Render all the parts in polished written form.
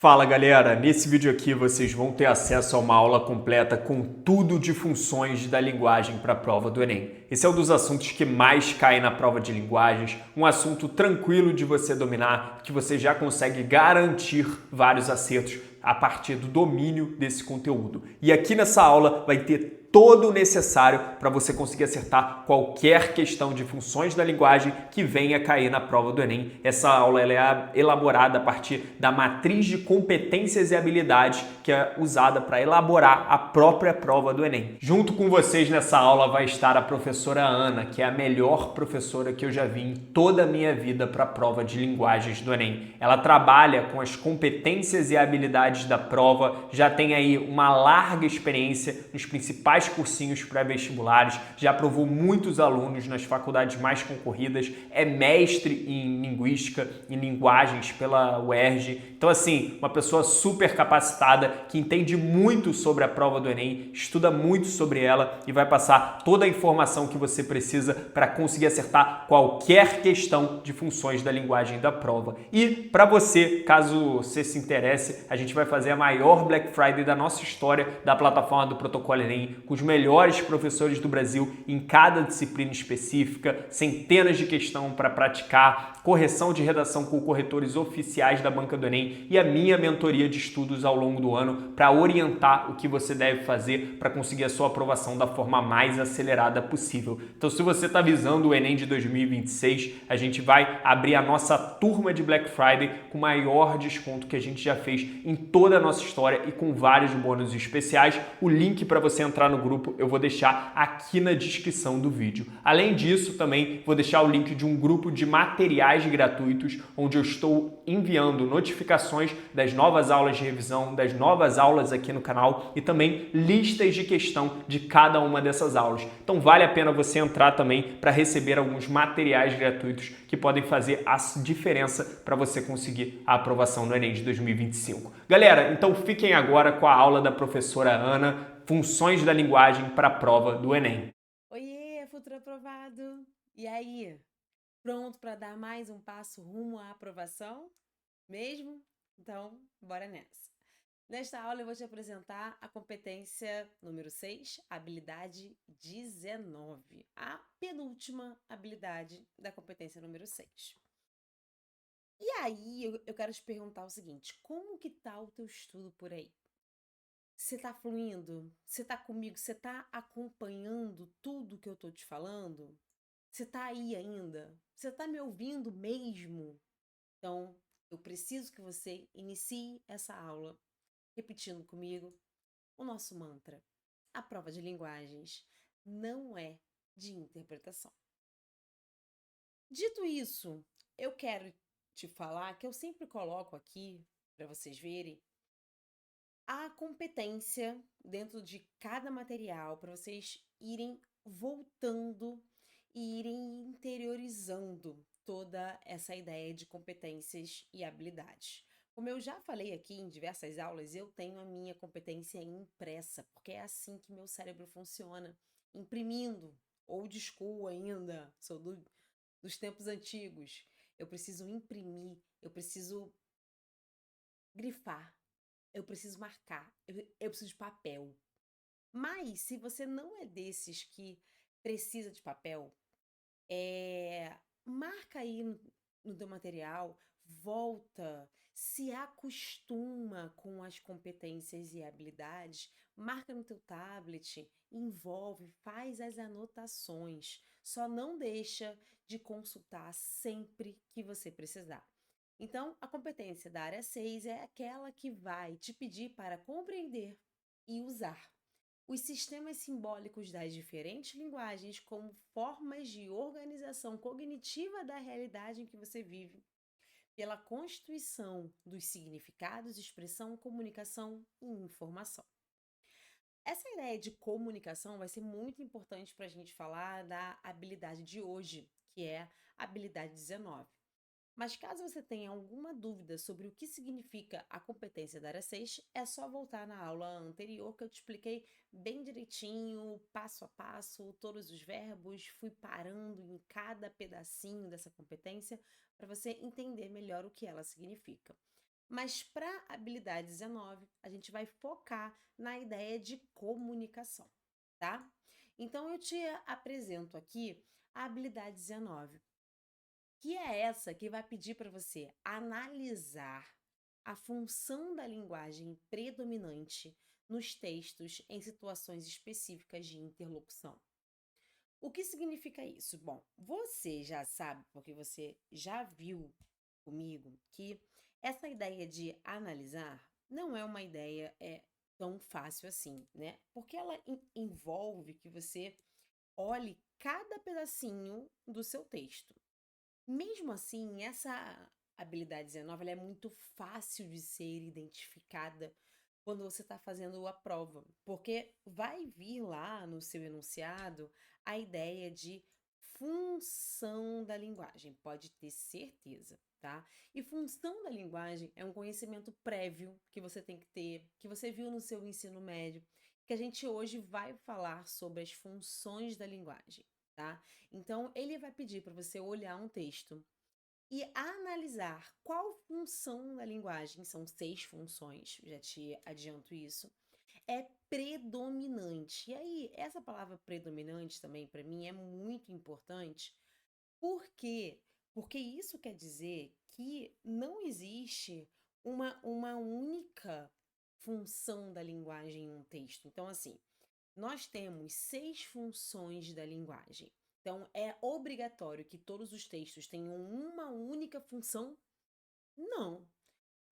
Fala galera, nesse vídeo aqui vocês vão ter acesso a uma aula completa com tudo de funções da linguagem para a prova do Enem. Esse é um dos assuntos que mais cai na prova de linguagens, um assunto tranquilo de você dominar, que você já consegue garantir vários acertos a partir do domínio desse conteúdo. E aqui nessa aula vai ter todo o necessário para você conseguir acertar qualquer questão de funções da linguagem que venha cair na prova do Enem. Essa aula ela é elaborada a partir da matriz de competências e habilidades que é usada para elaborar a própria prova do Enem. Junto com vocês nessa aula vai estar a professora Ana, que é a melhor professora que eu já vi em toda a minha vida para a prova de linguagens do Enem. Ela trabalha com as competências e habilidades da prova, já tem aí uma larga experiência nos principais cursinhos pré-vestibulares, já aprovou muitos alunos nas faculdades mais concorridas, é mestre em linguística e linguagens pela UERJ. Então, assim, uma pessoa super capacitada que entende muito sobre a prova do Enem, estuda muito sobre ela e vai passar toda a informação que você precisa para conseguir acertar qualquer questão de funções da linguagem da prova. E para você, caso você se interesse, a gente vai fazer a maior Black Friday da nossa história da plataforma do Protocolo Enem, com os melhores professores do Brasil em cada disciplina específica, centenas de questões para praticar, correção de redação com corretores oficiais da banca do Enem e a minha mentoria de estudos ao longo do ano para orientar o que você deve fazer para conseguir a sua aprovação da forma mais acelerada possível. Então, se você está visando o Enem de 2026, a gente vai abrir a nossa turma de Black Friday com o maior desconto que a gente já fez em toda a nossa história e com vários bônus especiais. O link para você entrar no grupo eu vou deixar aqui na descrição do vídeo. Além disso, também vou deixar o link de um grupo de materiais gratuitos, onde eu estou enviando notificações das novas aulas de revisão, das novas aulas aqui no canal e também listas de questão de cada uma dessas aulas. Então vale a pena você entrar também para receber alguns materiais gratuitos que podem fazer a diferença para você conseguir a aprovação no Enem de 2025. Galera, então fiquem agora com a aula da professora Ana, Funções da Linguagem para a prova do Enem. Oiê, futuro aprovado! E aí, pronto para dar mais um passo rumo à aprovação? Mesmo? Então, bora nessa. Nesta aula eu vou te apresentar a competência número 6, habilidade 19, a penúltima habilidade da competência número 6. E aí, eu quero te perguntar o seguinte, como que tá o teu estudo por aí? Você tá fluindo? Você tá comigo? Você tá acompanhando tudo que eu tô te falando? Você tá aí ainda? Você tá me ouvindo mesmo? Então, eu preciso que você inicie essa aula repetindo comigo o nosso mantra. A prova de linguagens não é de interpretação. Dito isso, eu quero te falar que eu sempre coloco aqui, para vocês verem, a competência dentro de cada material, para vocês irem voltando e irem interiorizando toda essa ideia de competências e habilidades. Como eu já falei aqui em diversas aulas, eu tenho a minha competência impressa, porque é assim que meu cérebro funciona, imprimindo, old school ainda, dos tempos antigos. Eu preciso imprimir, eu preciso grifar, eu preciso marcar, eu preciso de papel. Mas se você não é desses que precisa de papel, marca aí no teu material, volta, se acostuma com as competências e habilidades, marca no teu tablet, envolve, faz as anotações. Só não deixa de consultar sempre que você precisar. Então, a competência da área 6 é aquela que vai te pedir para compreender e usar os sistemas simbólicos das diferentes linguagens como formas de organização cognitiva da realidade em que você vive, pela constituição dos significados, expressão, comunicação e informação. Essa ideia de comunicação vai ser muito importante para a gente falar da habilidade de hoje, que é a habilidade 19. Mas caso você tenha alguma dúvida sobre o que significa a competência da área 6, é só voltar na aula anterior que eu te expliquei bem direitinho, passo a passo, todos os verbos, fui parando em cada pedacinho dessa competência para você entender melhor o que ela significa. Mas para habilidade 19, a gente vai focar na ideia de comunicação, tá? Então eu te apresento aqui a habilidade 19, que é essa que vai pedir para você analisar a função da linguagem predominante nos textos em situações específicas de interlocução. O que significa isso? Bom, você já sabe, porque você já viu comigo, que essa ideia de analisar não é uma ideia tão fácil assim, né? Porque ela envolve que você olhe cada pedacinho do seu texto. Mesmo assim, essa habilidade 19 ela é muito fácil de ser identificada quando você está fazendo a prova, porque vai vir lá no seu enunciado a ideia de função da linguagem, pode ter certeza, tá? E função da linguagem é um conhecimento prévio que você tem que ter, que você viu no seu ensino médio, que a gente hoje vai falar sobre as funções da linguagem, tá? Então, ele vai pedir para você olhar um texto e analisar qual função da linguagem, são 6 funções, já te adianto isso, é predominante. E aí, essa palavra predominante também para mim é muito importante. Por quê? Porque isso quer dizer que não existe uma única função da linguagem em um texto. Então, assim, nós temos 6 funções da linguagem. Então, é obrigatório que todos os textos tenham uma única função? Não.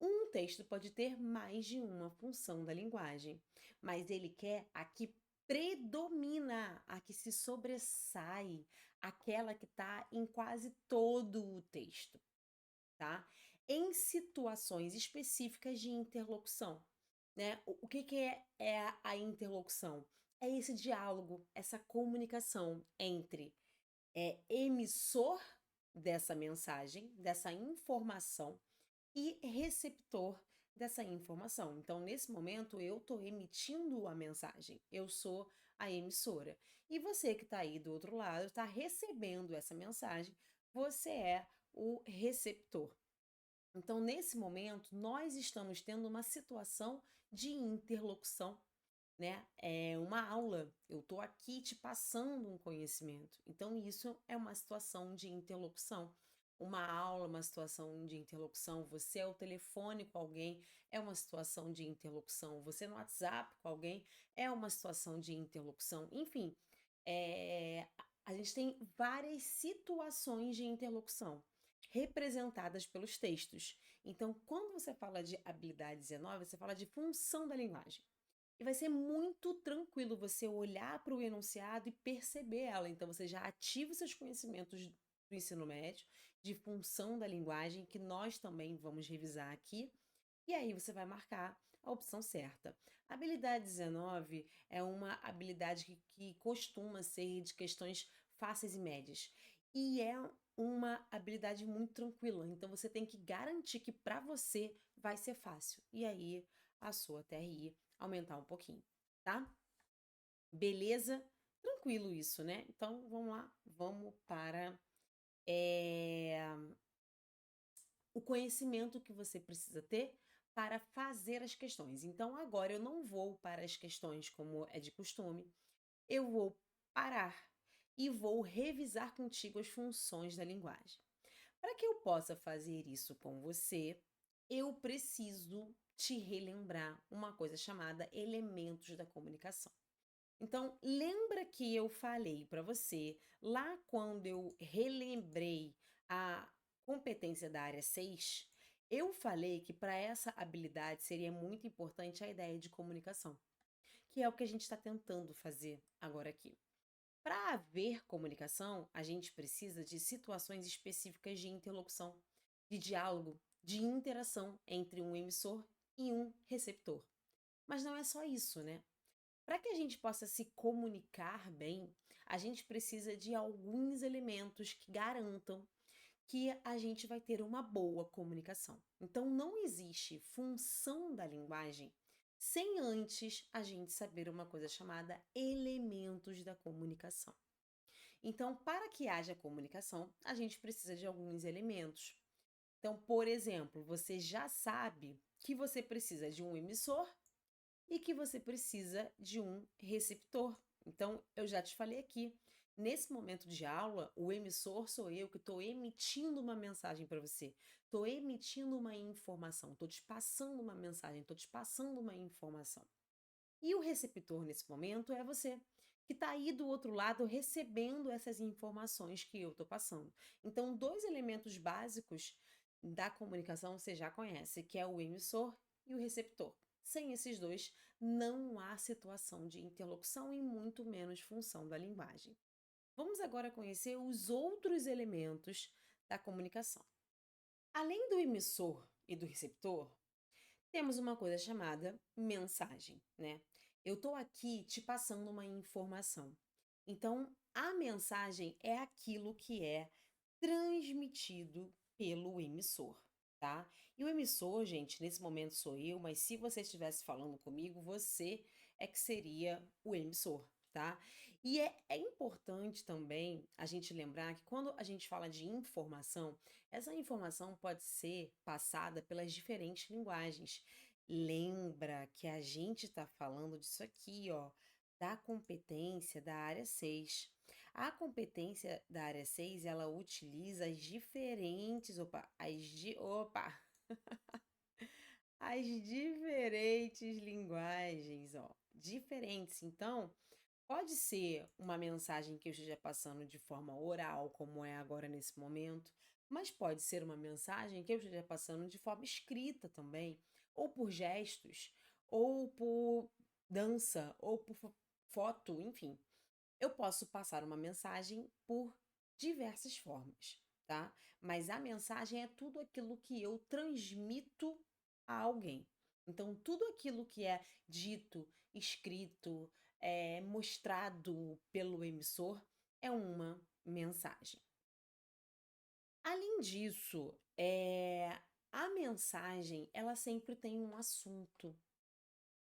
Um texto pode ter mais de uma função da linguagem, mas ele quer a que predomina, a que se sobressai, aquela que está em quase todo o texto, tá? Em situações específicas de interlocução, né? O que é a interlocução? É esse diálogo, essa comunicação entre emissor dessa mensagem, dessa informação, e receptor dessa informação. Então, nesse momento, eu estou emitindo a mensagem, eu sou a emissora. E você que está aí do outro lado está recebendo essa mensagem, você é o receptor. Então, nesse momento, nós estamos tendo uma situação de interlocução, né? É uma aula. Eu estou aqui te passando um conhecimento. Então, isso é uma situação de interlocução. Uma aula, uma situação de interlocução. Você ao telefone com alguém é uma situação de interlocução. Você no WhatsApp com alguém é uma situação de interlocução. Enfim, a gente tem várias situações de interlocução representadas pelos textos. Então, quando você fala de habilidade 19, você fala de função da linguagem. E vai ser muito tranquilo você olhar para o enunciado e perceber ela. Então, você já ativa os seus conhecimentos do ensino médio, de função da linguagem, que nós também vamos revisar aqui. E aí você vai marcar a opção certa. A habilidade 19 é uma habilidade que costuma ser de questões fáceis e médias. E é uma habilidade muito tranquila. Então você tem que garantir que para você vai ser fácil. E aí a sua TRI aumentar um pouquinho, tá? Beleza? Tranquilo isso, né? Então vamos lá, vamos para o conhecimento que você precisa ter para fazer as questões. Então, agora eu não vou para as questões como é de costume, eu vou parar e vou revisar contigo as funções da linguagem. Para que eu possa fazer isso com você, eu preciso te relembrar uma coisa chamada elementos da comunicação. Então, lembra que eu falei para você lá quando eu relembrei a competência da área 6, eu falei que para essa habilidade seria muito importante a ideia de comunicação, que é o que a gente está tentando fazer agora aqui. Para haver comunicação, a gente precisa de situações específicas de interlocução, de diálogo, de interação entre um emissor e um receptor. Mas não é só isso, né? Para que a gente possa se comunicar bem, a gente precisa de alguns elementos que garantam que a gente vai ter uma boa comunicação. Então, não existe função da linguagem sem antes a gente saber uma coisa chamada elementos da comunicação. Então, para que haja comunicação, a gente precisa de alguns elementos. Então, por exemplo, você já sabe que você precisa de um emissor e que você precisa de um receptor. Então, eu já te falei aqui, nesse momento de aula, o emissor sou eu que estou emitindo uma mensagem para você, estou emitindo uma informação, estou te passando uma mensagem, estou te passando uma informação. E o receptor nesse momento é você, que está aí do outro lado recebendo essas informações que eu estou passando. Então, dois elementos básicos da comunicação você já conhece, que é o emissor e o receptor. Sem esses dois, não há situação de interlocução e muito menos função da linguagem. Vamos agora conhecer os outros elementos da comunicação. Além do emissor e do receptor, temos uma coisa chamada mensagem, né? Eu estou aqui te passando uma informação. Então, a mensagem é aquilo que é transmitido pelo emissor, tá? E o emissor, gente, nesse momento sou eu, mas se você estivesse falando comigo, você é que seria o emissor, tá? E é importante também a gente lembrar que quando a gente fala de informação, essa informação pode ser passada pelas diferentes linguagens. Lembra que a gente está falando disso aqui, ó, da competência da área 6. A competência da área 6, ela utiliza as diferentes, as diferentes linguagens, ó, diferentes. Então, pode ser uma mensagem que eu esteja passando de forma oral, como é agora nesse momento, mas pode ser uma mensagem que eu esteja passando de forma escrita também, ou por gestos, ou por dança, ou por foto, enfim. Eu posso passar uma mensagem por diversas formas, tá? Mas a mensagem é tudo aquilo que eu transmito a alguém. Então, tudo aquilo que é dito, escrito, mostrado pelo emissor é uma mensagem. Além disso, a mensagem ela sempre tem um assunto.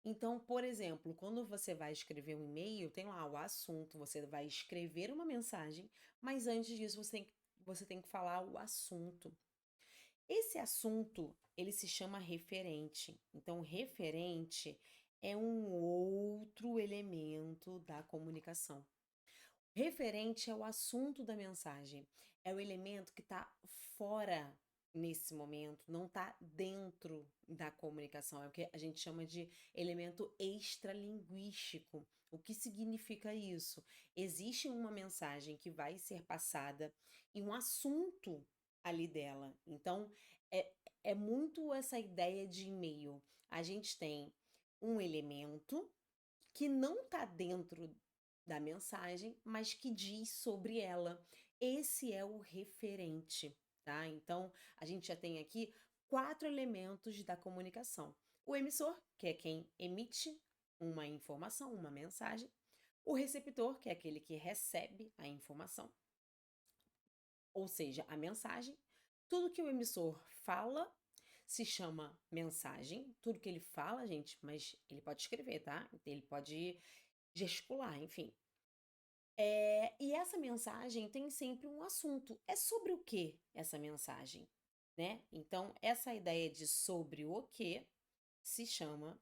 Então, por exemplo, quando você vai escrever um e-mail, tem lá o assunto, você vai escrever uma mensagem, mas antes disso você tem que falar o assunto. Esse assunto, ele se chama referente. Então, referente é um outro elemento da comunicação. Referente é o assunto da mensagem, é o elemento que está fora nesse momento, não está dentro da comunicação, é o que a gente chama de elemento extralinguístico. O que significa isso? Existe uma mensagem que vai ser passada e um assunto ali dela. Então, é muito essa ideia de e-mail. A gente tem um elemento que não está dentro da mensagem, mas que diz sobre ela. Esse é o referente, tá? Então, a gente já tem aqui 4 elementos da comunicação. O emissor, que é quem emite uma informação, uma mensagem. O receptor, que é aquele que recebe a informação, ou seja, a mensagem. Tudo que o emissor fala se chama mensagem. Tudo que ele fala, gente, mas ele pode escrever, tá? Ele pode gesticular, enfim. E essa mensagem tem sempre um assunto. É sobre o que essa mensagem, né? Então, essa ideia de sobre o que se chama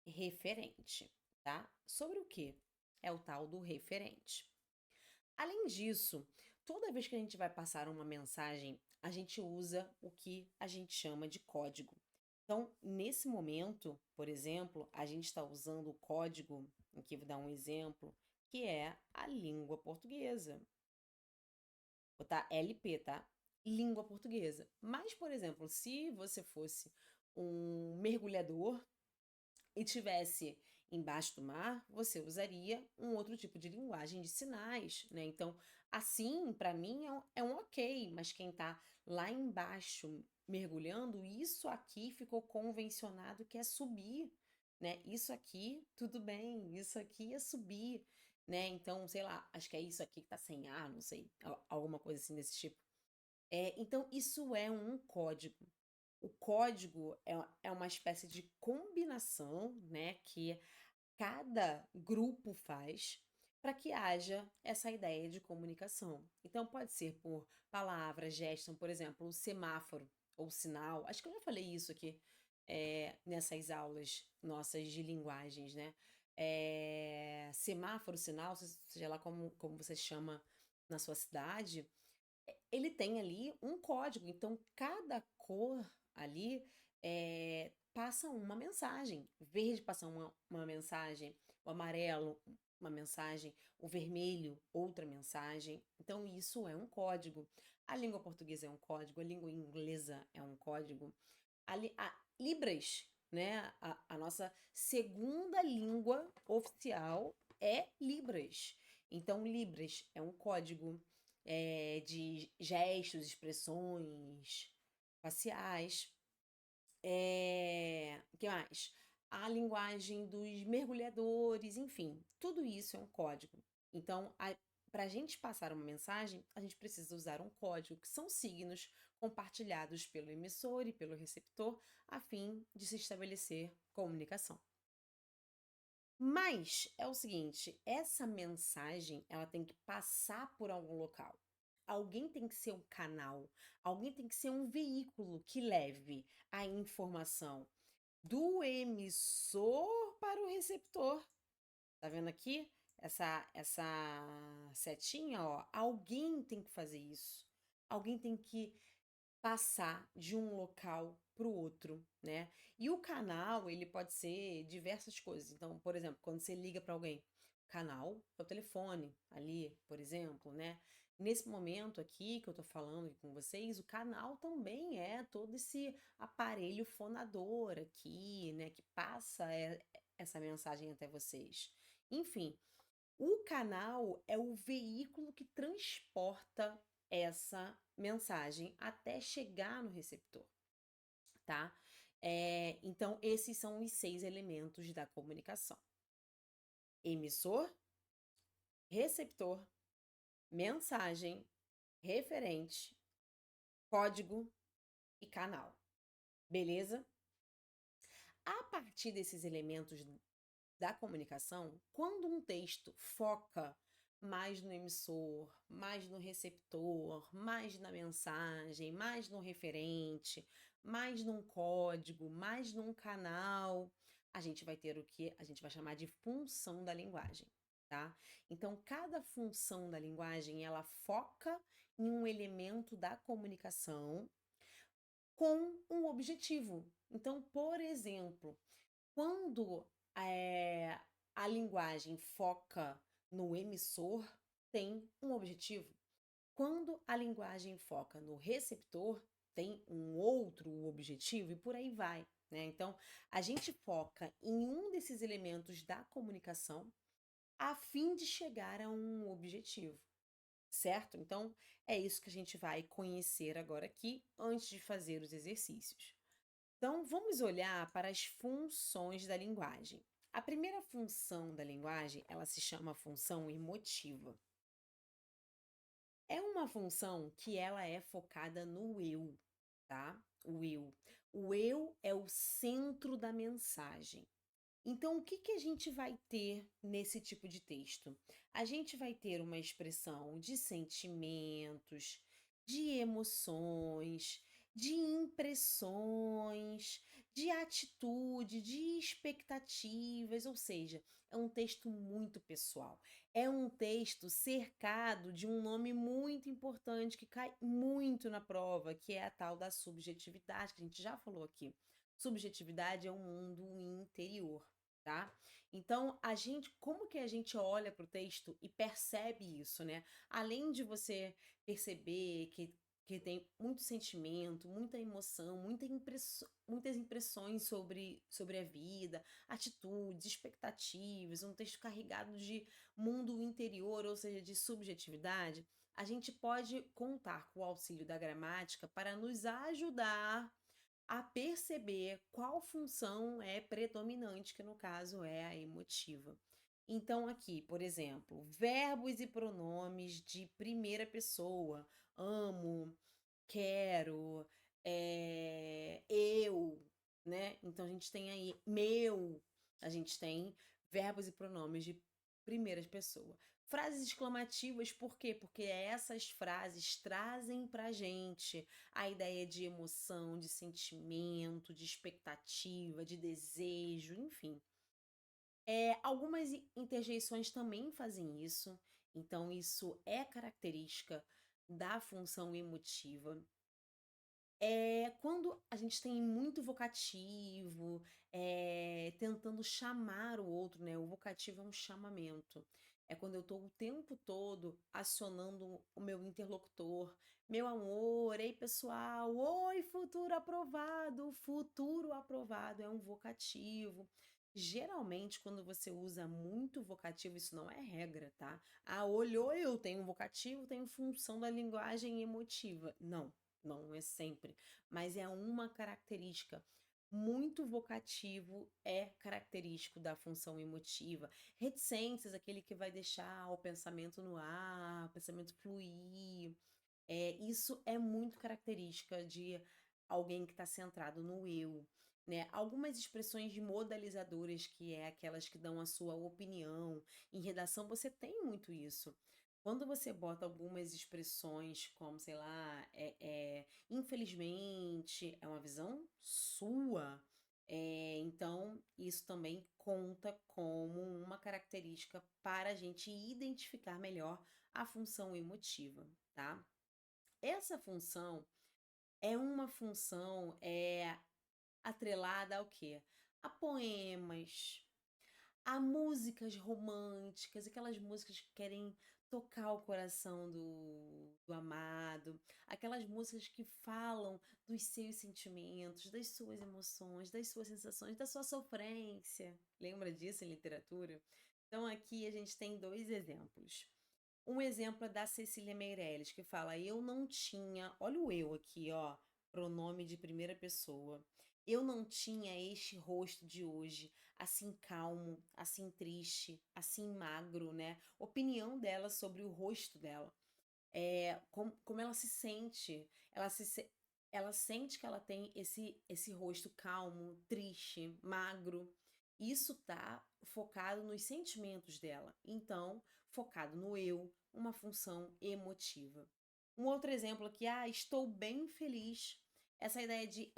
referente, tá? Sobre o que é o tal do referente. Além disso, toda vez que a gente vai passar uma mensagem, a gente usa o que a gente chama de código. Então, nesse momento, por exemplo, a gente está usando o código, aqui vou dar um exemplo, que é a língua portuguesa. Vou botar LP, tá? Língua portuguesa. Mas, por exemplo, se você fosse um mergulhador e tivesse embaixo do mar, você usaria um outro tipo de linguagem de sinais, né? Então, assim, para mim é um ok, mas quem está lá embaixo mergulhando, isso aqui ficou convencionado que é subir, né? Isso aqui, tudo bem, isso aqui é subir, né? Então, sei lá, acho que é isso aqui que tá sem ar, não sei, alguma coisa assim desse tipo. Então, isso é um código. O código é uma espécie de combinação, né, que cada grupo faz para que haja essa ideia de comunicação. Então, pode ser por palavras, gestos, por exemplo, o semáforo. ou sinal. Acho que eu já falei isso aqui, nessas aulas nossas de linguagens, né? Semáforo, sinal, seja lá como você chama na sua cidade, ele tem ali um código. Então, cada cor ali passa uma mensagem. O verde passa uma mensagem, o amarelo, uma mensagem, o vermelho, outra mensagem. Então, isso é um código. A língua portuguesa é um código, a língua inglesa é um código. A Libras, né? A nossa segunda língua oficial é Libras. Então, Libras é um código de gestos, expressões faciais. O que mais? A linguagem dos mergulhadores, enfim, tudo isso é um código. Então, para a gente passar uma mensagem, a gente precisa usar um código, que são signos compartilhados pelo emissor e pelo receptor, a fim de se estabelecer comunicação. Mas é o seguinte, essa mensagem, ela tem que passar por algum local. Alguém tem que ser um canal, alguém tem que ser um veículo que leve a informação do emissor para o receptor. Tá vendo aqui? Essa setinha, ó. Alguém tem que fazer isso. Alguém tem que passar de um local para o outro, né? E o canal, ele pode ser diversas coisas. Então, por exemplo, quando você liga para alguém, canal é o telefone ali, por exemplo, né? Nesse momento aqui que eu tô falando com vocês, o canal também é todo esse aparelho fonador aqui, né, que passa essa mensagem até vocês. Enfim, o canal é o veículo que transporta essa mensagem até chegar no receptor, tá? Então, esses são os 6 elementos da comunicação: emissor, receptor, mensagem, referente, código e canal. Beleza? A partir desses elementos da comunicação, quando um texto foca mais no emissor, mais no receptor, mais na mensagem, mais no referente, mais num código, mais num canal, a gente vai ter o que a gente vai chamar de função da linguagem, tá? Então, cada função da linguagem, ela foca em um elemento da comunicação com um objetivo. Então, por exemplo, quando eh, a linguagem foca no emissor, tem um objetivo. Quando a linguagem foca no receptor, tem um outro objetivo e por aí vai, né? Então, a gente foca em um desses elementos da comunicação a fim de chegar a um objetivo, certo? Então, é isso que a gente vai conhecer agora aqui antes de fazer os exercícios. Então, vamos olhar para as funções da linguagem. A primeira função da linguagem, ela se chama função emotiva. É uma função que ela é focada no eu, tá? O eu. O eu é o centro da mensagem. Então, o que a gente vai ter nesse tipo de texto? A gente vai ter uma expressão de sentimentos, de emoções, de impressões, de atitude, de expectativas, ou seja, é um texto muito pessoal. É um texto cercado de um nome muito importante que cai muito na prova, que é a tal da subjetividade, que a gente já falou aqui. Subjetividade é um mundo interior, tá? Então, como que a gente olha para o texto e percebe isso, né? Além de você perceber que tem muito sentimento, muita emoção, muitas impressões sobre a vida, atitudes, expectativas, um texto carregado de mundo interior, ou seja, de subjetividade, a gente pode contar com o auxílio da gramática para nos ajudar a perceber qual função é predominante, que no caso é a emotiva. Então, aqui, por exemplo, verbos e pronomes de primeira pessoa: amo, quero, eu, né? Então, a gente tem aí meu, a gente tem verbos e pronomes de primeira pessoa. Frases exclamativas, por quê? Porque essas frases trazem pra gente a ideia de emoção, de sentimento, de expectativa, de desejo, enfim. Algumas interjeições também fazem isso, então isso é característica da função emotiva. Quando a gente tem muito vocativo, tentando chamar o outro, né, o vocativo é um chamamento. É quando eu estou o tempo todo acionando o meu interlocutor: "Meu amor, ei pessoal, oi futuro aprovado", é um vocativo. Geralmente quando você usa muito vocativo, isso não é regra, tá. "Ah, olhou, eu tenho vocativo, tenho função da linguagem emotiva". Não. Não é sempre, mas é uma característica. Muito vocativo é característico da função emotiva. Reticências, aquele que vai deixar o pensamento no ar, o pensamento fluir. Isso é muito característica de alguém que está centrado no eu, né? Algumas expressões modalizadoras, que é aquelas que dão a sua opinião. Em redação, você tem muito isso. Quando você bota algumas expressões como, sei lá, infelizmente, é uma visão sua. Então, isso também conta como uma característica para a gente identificar melhor a função emotiva, tá? Essa função é uma função, atrelada ao quê? A poemas, a músicas românticas, aquelas músicas que querem tocar o coração do amado, aquelas músicas que falam dos seus sentimentos, das suas emoções, das suas sensações, da sua sofrência. Lembra disso em literatura? Então aqui a gente tem 2 exemplos. Um exemplo é da Cecília Meirelles, que fala: "Eu não tinha", olha o eu aqui, ó, pronome de primeira pessoa. "Eu não tinha este rosto de hoje, assim calmo, assim triste, assim magro", né. Opinião dela sobre o rosto dela. Como ela se sente. Ela sente que ela tem esse rosto calmo, triste, magro. Isso tá focado nos sentimentos dela, então focado no eu, uma função emotiva. Um outro exemplo aqui: "Ah, estou bem feliz". Essa ideia de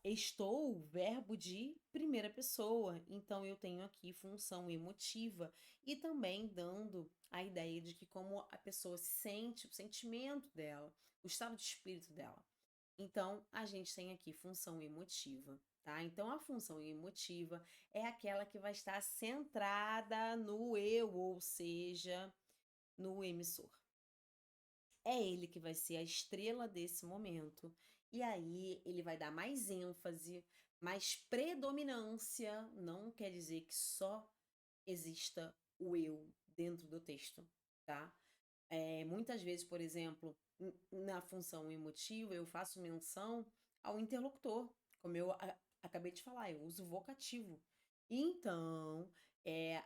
estou, verbo de primeira pessoa, então eu tenho aqui função emotiva e também dando a ideia de que como a pessoa se sente, o sentimento dela, o estado de espírito dela. Então, a gente tem aqui função emotiva, tá? Então, a função emotiva é aquela que vai estar centrada no eu, ou seja, no emissor. É ele que vai ser a estrela desse momento. E aí ele vai dar mais ênfase, mais predominância. Não quer dizer que só exista o eu dentro do texto, tá? Muitas vezes, por exemplo, na função emotiva, eu faço menção ao interlocutor, como eu acabei de falar, eu uso vocativo. Então,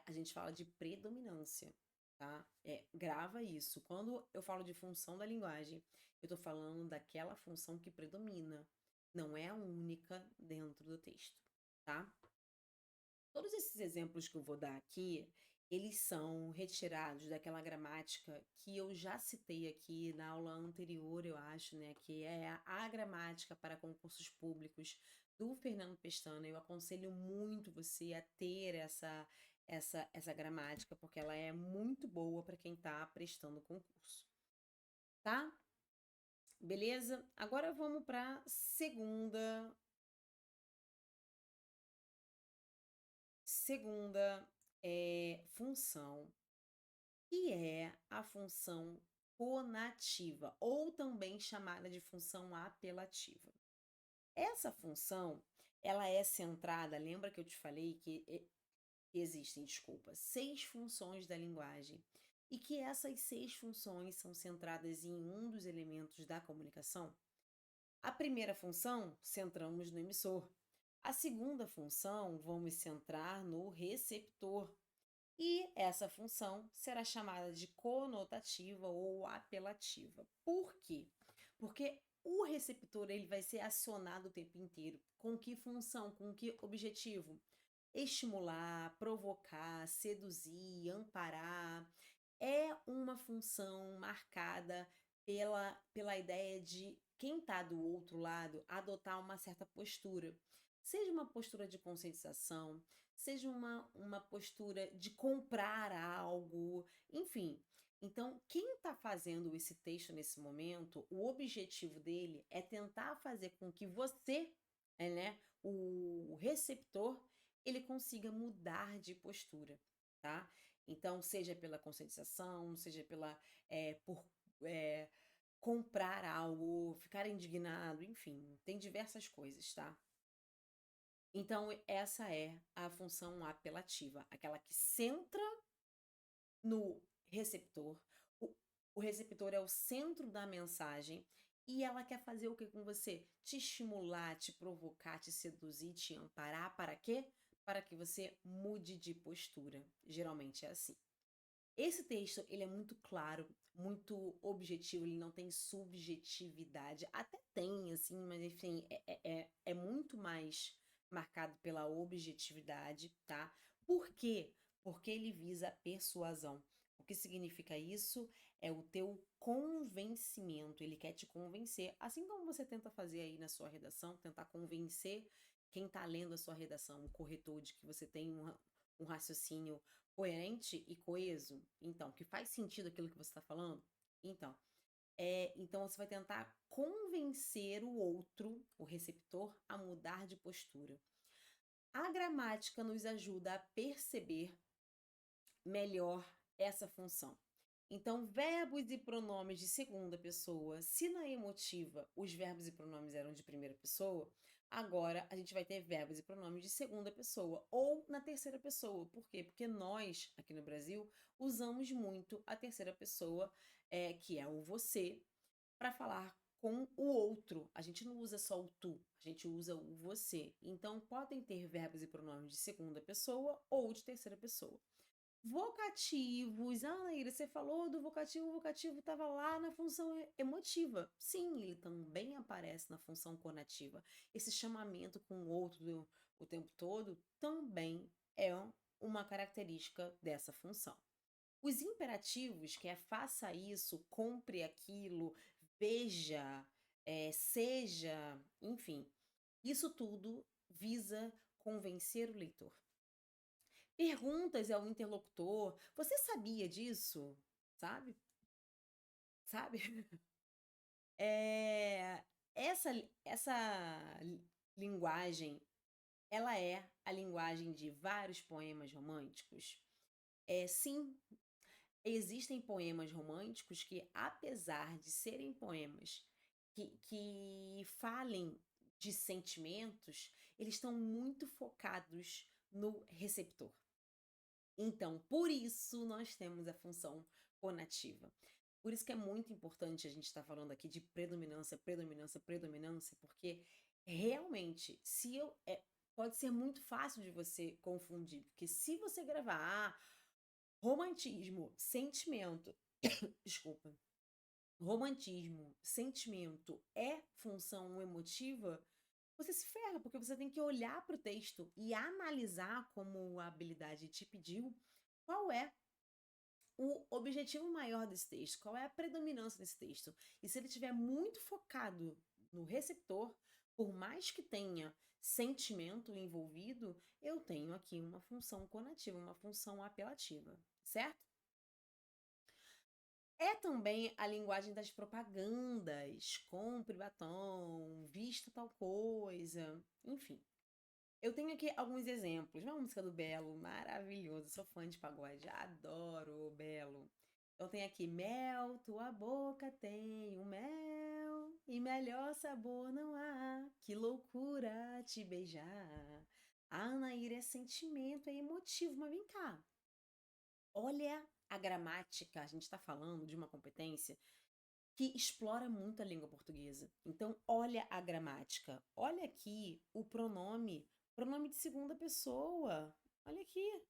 a gente fala de predominância, tá? Grava isso. Quando eu falo de função da linguagem, eu estou falando daquela função que predomina, não é a única dentro do texto, tá? Todos esses exemplos que eu vou dar aqui, eles são retirados daquela gramática que eu já citei aqui na aula anterior, eu acho, né? Que é a gramática para concursos públicos do Fernando Pestana. Eu aconselho muito você a ter essa gramática, porque ela é muito boa para quem está prestando concurso, tá? Beleza? Agora vamos para segunda função, que é a função conativa, ou também chamada de função apelativa. Essa função, ela é centrada, lembra que eu te falei que existem, desculpa, 6 funções da linguagem, e que essas 6 funções são centradas em um dos elementos da comunicação? A primeira função, centramos no emissor. A segunda função, vamos centrar no receptor. E essa função será chamada de conotativa ou apelativa. Por quê? Porque o receptor ele vai ser acionado o tempo inteiro. Com que função? Com que objetivo? Estimular, provocar, seduzir, amparar. é uma função marcada pela ideia de quem está do outro lado adotar uma certa postura. Seja uma postura de conscientização, seja uma postura de comprar algo, enfim. Então, quem está fazendo esse texto nesse momento, o objetivo dele é tentar fazer com que você, né, o receptor, ele consiga mudar de postura, tá? Então, seja pela conscientização, seja por eh, comprar algo, ficar indignado, enfim, tem diversas coisas, tá? Então, essa é a função apelativa, aquela que centra no receptor. O, o receptor é o centro da mensagem e ela quer fazer o que com você? Te estimular, te provocar, te seduzir, te amparar. Para quê? Para que você mude de postura. Geralmente é assim. Esse texto, ele é muito claro, muito objetivo, ele não tem subjetividade. Até tem, assim, mas enfim, é muito mais marcado pela objetividade, tá? Por quê? Porque ele visa a persuasão. O que significa isso? É o teu convencimento. Ele quer te convencer, assim como você tenta fazer aí na sua redação, tentar convencer quem está lendo a sua redação, o corretor, de que você tem um raciocínio coerente e coeso, então, que faz sentido aquilo que você está falando, então, então você vai tentar convencer o outro, o receptor, a mudar de postura. A gramática nos ajuda a perceber melhor essa função. Então, verbos e pronomes de segunda pessoa, se na emotiva os verbos e pronomes eram de primeira pessoa, agora a gente vai ter verbos e pronomes de segunda pessoa ou na terceira pessoa. Por quê? Porque nós, aqui no Brasil, usamos muito a terceira pessoa, que é o você, para falar com o outro. A gente não usa só o tu, a gente usa o você. Então, podem ter verbos e pronomes de segunda pessoa ou de terceira pessoa. Vocativos. Ah, Naíra, você falou do vocativo, o vocativo estava lá na função emotiva. Sim, ele também aparece na função conativa. Esse chamamento com o outro o tempo todo também é uma característica dessa função. Os imperativos, que é faça isso, compre aquilo, veja, seja, enfim, isso tudo visa convencer o leitor. Perguntas ao interlocutor. Você sabia disso? Sabe? Sabe? É, essa linguagem, ela é a linguagem de vários poemas românticos? Sim, existem poemas românticos que, apesar de serem poemas que falem de sentimentos, eles estão muito focados no receptor. Então, por isso nós temos a função conativa. Por isso que é muito importante a gente estar falando aqui de predominância, predominância, predominância, porque realmente, se eu pode ser muito fácil de você confundir, porque se você gravar romantismo, sentimento, desculpa, romantismo, sentimento é função emotiva, você se ferra, porque você tem que olhar para o texto e analisar, como a habilidade te pediu, qual é o objetivo maior desse texto, qual é a predominância desse texto. E se ele estiver muito focado no receptor, por mais que tenha sentimento envolvido, eu tenho aqui uma função conativa, uma função apelativa, certo? É também a linguagem das propagandas, compre batom, vista tal coisa, enfim. Eu tenho aqui alguns exemplos. Uma música do Belo, maravilhoso. Sou fã de pagode, adoro o Belo. Então tem aqui, mel, tua boca tem o mel, e melhor sabor não há. Que loucura te beijar. A Anaíra é sentimento, é emotivo, mas vem cá. Olha a gramática, a gente está falando de uma competência que explora muito a língua portuguesa. Então, olha a gramática. Olha aqui o pronome, pronome de segunda pessoa. Olha aqui.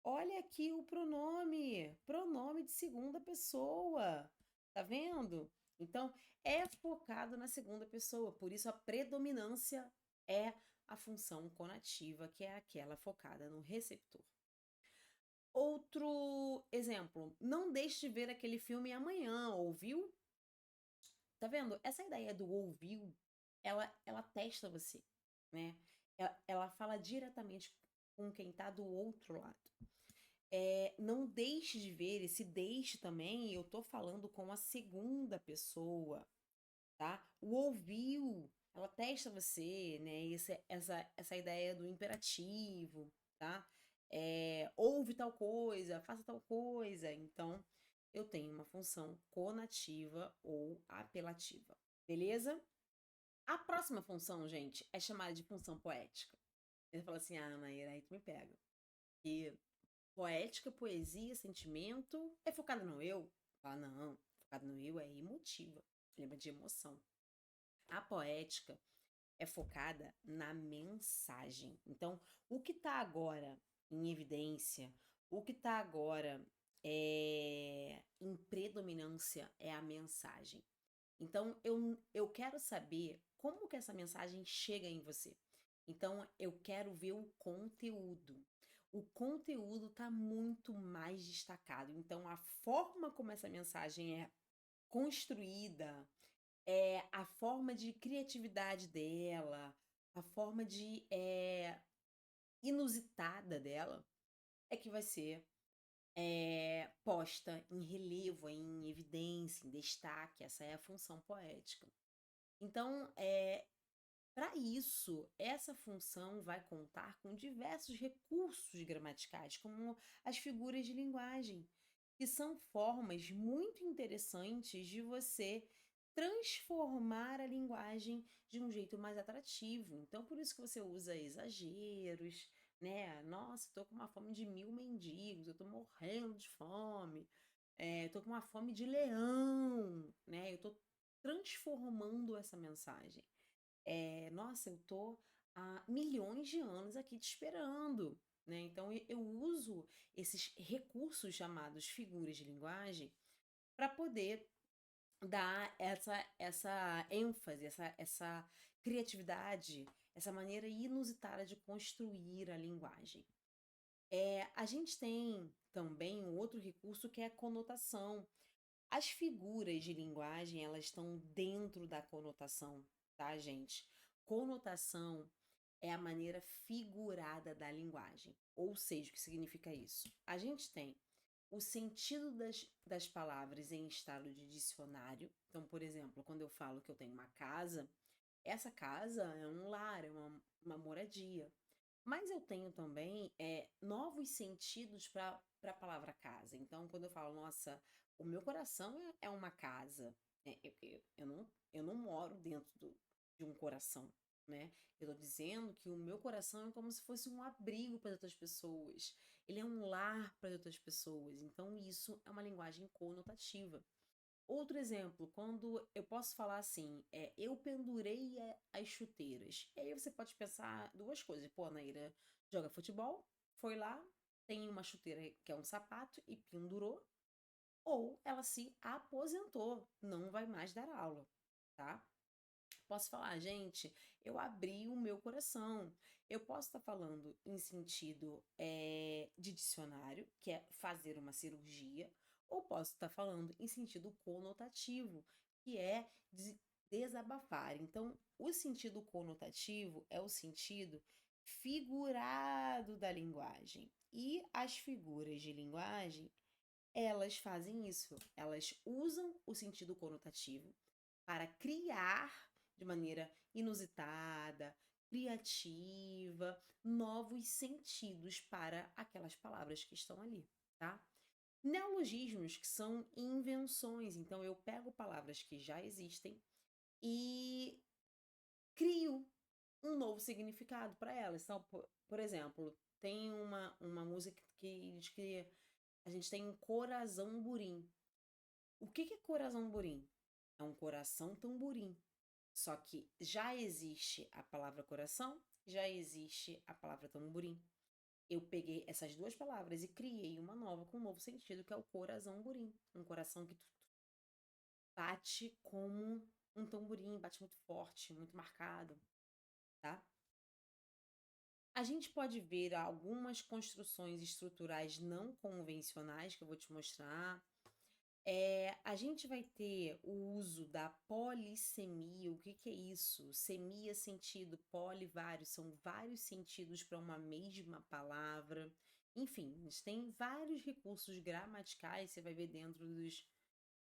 Olha aqui o pronome, pronome de segunda pessoa. Tá vendo? Então, é focado na segunda pessoa, por isso a predominância é a função conativa, que é aquela focada no receptor. Outro exemplo, não deixe de ver aquele filme amanhã, ouviu? Tá vendo? Essa ideia do ouviu, ela testa você, né? Ela fala diretamente com quem tá do outro lado. Não deixe de ver, esse deixe também, eu tô falando com a segunda pessoa, tá? O ouviu, ela testa você, né? Essa ideia do imperativo, tá? Ouve tal coisa, faça tal coisa. Então, eu tenho uma função conativa ou apelativa, beleza? A próxima função, gente, é chamada de função poética. Ele fala assim, ah, Naira, aí tu me pega. E poética, poesia, sentimento é focada no eu? Ah, não. Focada no eu é emotiva. Lembra de emoção. A poética é focada na mensagem. Então, o que está agora em evidência, o que está agora em predominância é a mensagem. Então, eu quero saber como que essa mensagem chega em você. Então, eu quero ver o conteúdo. O conteúdo está muito mais destacado. Então, a forma como essa mensagem é construída, a forma de criatividade dela, a forma de inusitada dela, é que vai ser posta em relevo, em evidência, em destaque. Essa é a função poética. Então, para isso, essa função vai contar com diversos recursos gramaticais, como as figuras de linguagem, que são formas muito interessantes de você transformar a linguagem de um jeito mais atrativo. Então, por isso que você usa exageros, né? Nossa, tô com uma fome de 1000 mendigos, eu tô morrendo de fome, tô com uma fome de leão, né? Eu tô transformando essa mensagem. Nossa, eu tô há milhões de anos aqui te esperando, né? Então eu uso esses recursos chamados figuras de linguagem para poder dar essa ênfase, essa criatividade, essa maneira inusitada de construir a linguagem. A gente tem também um outro recurso que é a conotação. As figuras de linguagem, elas estão dentro da conotação, tá, gente? Conotação é a maneira figurada da linguagem. Ou seja, o que significa isso? A gente tem o sentido das palavras em estado de dicionário. Então, por exemplo, quando eu falo que eu tenho uma casa, essa casa é um lar, é uma moradia. Mas eu tenho também novos sentidos para a palavra casa. Então, quando eu falo, nossa, o meu coração é uma casa, eu não moro dentro de um coração, né? Eu estou dizendo que o meu coração é como se fosse um abrigo para outras pessoas. Ele é um lar para outras pessoas. Então, isso é uma linguagem conotativa. Outro exemplo, quando eu posso falar assim, eu pendurei as chuteiras. E aí você pode pensar duas coisas. Pô, a Naira joga futebol, foi lá, tem uma chuteira que é um sapato e pendurou, ou ela se aposentou, não vai mais dar aula, tá? Posso falar, gente, eu abri o meu coração. Eu posso estar falando em sentido de dicionário, que é fazer uma cirurgia, ou posso estar falando em sentido conotativo, que é desabafar. Então, o sentido conotativo é o sentido figurado da linguagem. E as figuras de linguagem, elas fazem isso. Elas usam o sentido conotativo para criar de maneira inusitada, criativa, novos sentidos para aquelas palavras que estão ali, tá? Neologismos, que são invenções. Então, eu pego palavras que já existem e crio um novo significado para elas. Então, por exemplo, tem uma música que diz que a gente tem um coração burim. O que é coração burim? É um coração tamborim. Só que já existe a palavra coração, já existe a palavra tamborim. Eu peguei essas duas palavras e criei uma nova com um novo sentido, que é o coração burim. Um coração que bate como um tamborim, bate muito forte, muito marcado, tá? A gente pode ver algumas construções estruturais não convencionais, que eu vou te mostrar. A gente vai ter o uso da polissemia. O que que é isso? Semia, sentido, poli, vários. São vários sentidos para uma mesma palavra. Enfim, a gente tem vários recursos gramaticais, você vai ver dentro dos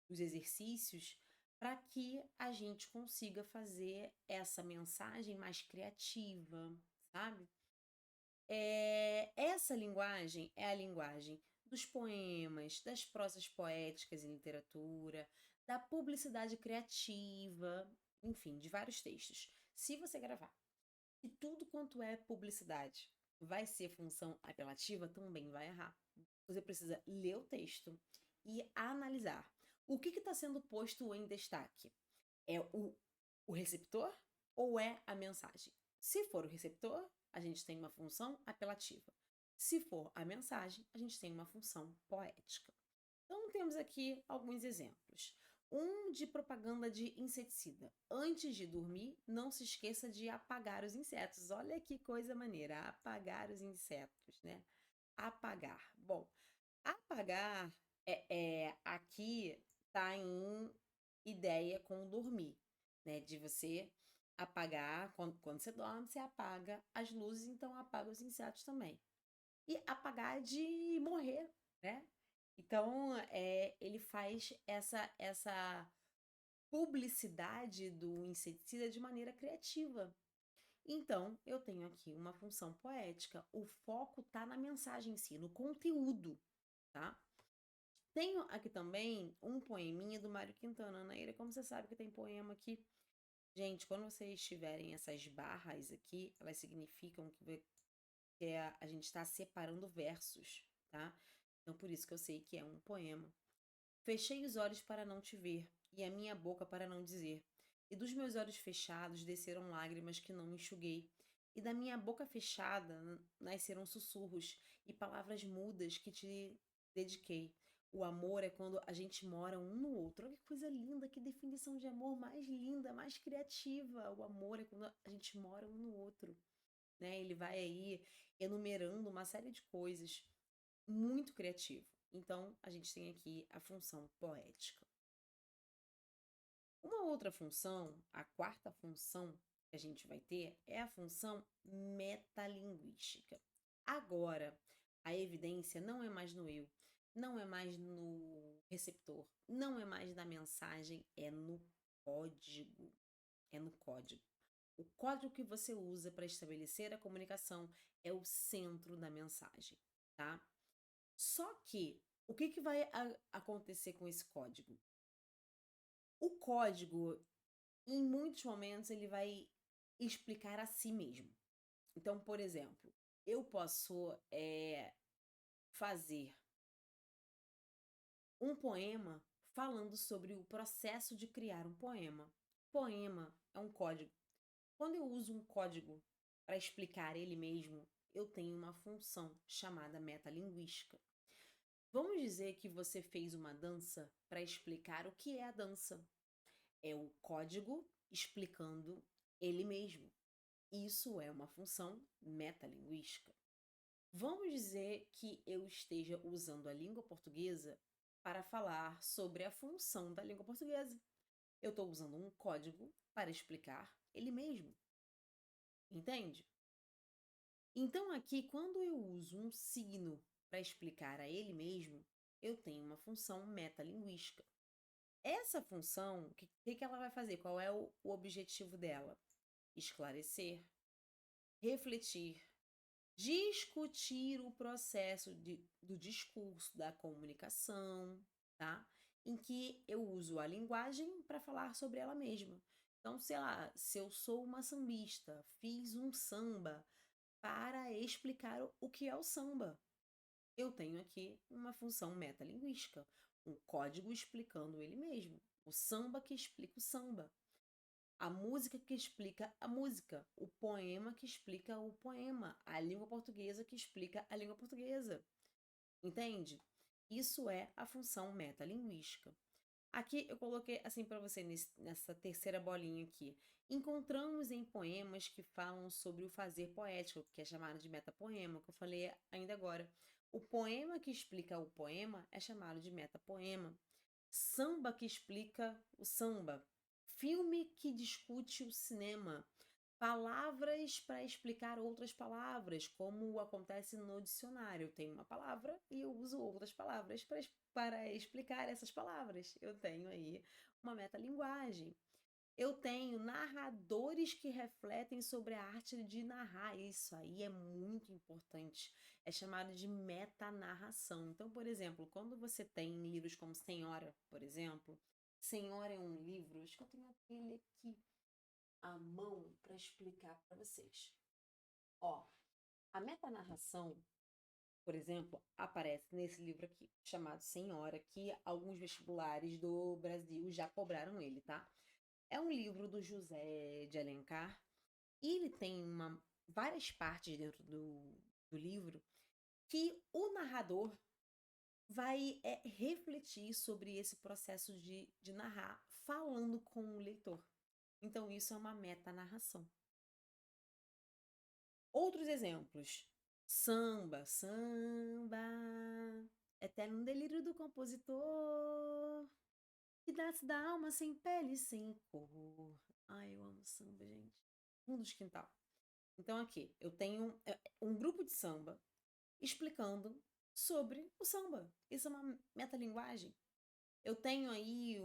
exercícios, para que a gente consiga fazer essa mensagem mais criativa, sabe? Essa linguagem é a linguagem dos poemas, das prosas poéticas em literatura, da publicidade criativa, enfim, de vários textos. Se você gravar e tudo quanto é publicidade vai ser função apelativa, também vai errar. Você precisa ler o texto e analisar. O que está sendo posto em destaque? É o receptor ou é a mensagem? Se for o receptor, a gente tem uma função apelativa. Se for a mensagem, a gente tem uma função poética. Então, temos aqui alguns exemplos. Um de propaganda de inseticida. Antes de dormir, não se esqueça de apagar os insetos. Olha que coisa maneira, apagar os insetos, né? Apagar. Bom, apagar aqui tá em ideia com dormir, né? De você apagar, quando você dorme, você apaga as luzes, então apaga os insetos também. E apagar de morrer, né? Então, ele faz essa publicidade do inseticida de maneira criativa. Então, eu tenho aqui uma função poética. O foco tá na mensagem em si, no conteúdo, tá? Tenho aqui também um poeminha do Mário Quintana, Anaíra. Como você sabe que tem poema aqui. Gente, quando vocês tiverem essas barras aqui, elas significam que a gente está separando versos, tá? Então, por isso que eu sei que é um poema. Fechei os olhos para não te ver, e a minha boca para não dizer. E dos meus olhos fechados desceram lágrimas que não enxuguei. E da minha boca fechada nasceram sussurros e palavras mudas que te dediquei. O amor é quando a gente mora um no outro. Olha que coisa linda, que definição de amor mais linda, mais criativa. O amor é quando a gente mora um no outro, né? Ele vai aí enumerando uma série de coisas, muito criativo. Então, a gente tem aqui a função poética. Uma outra função, a quarta função que a gente vai ter é a função metalinguística. Agora, a evidência não é mais no eu, não é mais no receptor, não é mais na mensagem, é no código. É no código. O código que você usa para estabelecer a comunicação é o centro da mensagem, tá? Só que o que, que vai acontecer com esse código? O código, em muitos momentos, ele vai explicar a si mesmo. Então, por exemplo, eu posso fazer um poema falando sobre o processo de criar um poema. Poema é um código. Quando eu uso um código para explicar ele mesmo, eu tenho uma função chamada metalinguística. Vamos dizer que você fez uma dança para explicar o que é a dança. É o código explicando ele mesmo. Isso é uma função metalinguística. Vamos dizer que eu esteja usando a língua portuguesa para falar sobre a função da língua portuguesa. Eu estou usando um código para explicar ele mesmo. Entende? Então, aqui, quando eu uso um signo para explicar a ele mesmo, eu tenho uma função metalinguística. Essa função, o que ela vai fazer? Qual é o objetivo dela? Esclarecer, refletir, discutir o processo do discurso, da comunicação, tá? Em que eu uso a linguagem para falar sobre ela mesma. Então, sei lá, se eu sou uma sambista, fiz um samba para explicar o que é o samba. Eu tenho aqui uma função metalinguística, um código explicando ele mesmo. O samba que explica o samba. A música que explica a música, o poema que explica o poema, a língua portuguesa que explica a língua portuguesa. Entende? Isso é a função metalinguística. Aqui eu coloquei assim para você nessa terceira bolinha aqui. Encontramos em poemas que falam sobre o fazer poético, que é chamado de metapoema, que eu falei ainda agora. O poema que explica o poema é chamado de metapoema. Samba que explica o samba. Filme que discute o cinema. Palavras para explicar outras palavras, como acontece no dicionário. Eu tenho uma palavra e eu uso outras palavras para explicar essas palavras. Eu tenho aí uma metalinguagem. Eu tenho narradores que refletem sobre a arte de narrar. Isso aí é muito importante. É chamado de metanarração. Então, por exemplo, quando você tem livros como Senhora, por exemplo, Senhora é um livro, acho que eu tenho ele aqui à mão para explicar para vocês. Ó, a metanarração, por exemplo, aparece nesse livro aqui, chamado Senhora, que alguns vestibulares do Brasil já cobraram ele, tá? É um livro do José de Alencar e ele tem várias partes dentro do livro que o narrador vai refletir sobre esse processo de narrar, falando com o leitor. Então, isso é uma metanarração. Outros exemplos. Samba, samba, eterno delírio do compositor, que nasce da alma sem pele e sem cor. Ai, eu amo samba, gente. Fundo de quintal. Então aqui, eu tenho um grupo de samba explicando sobre o samba. Isso é uma metalinguagem. Eu tenho aí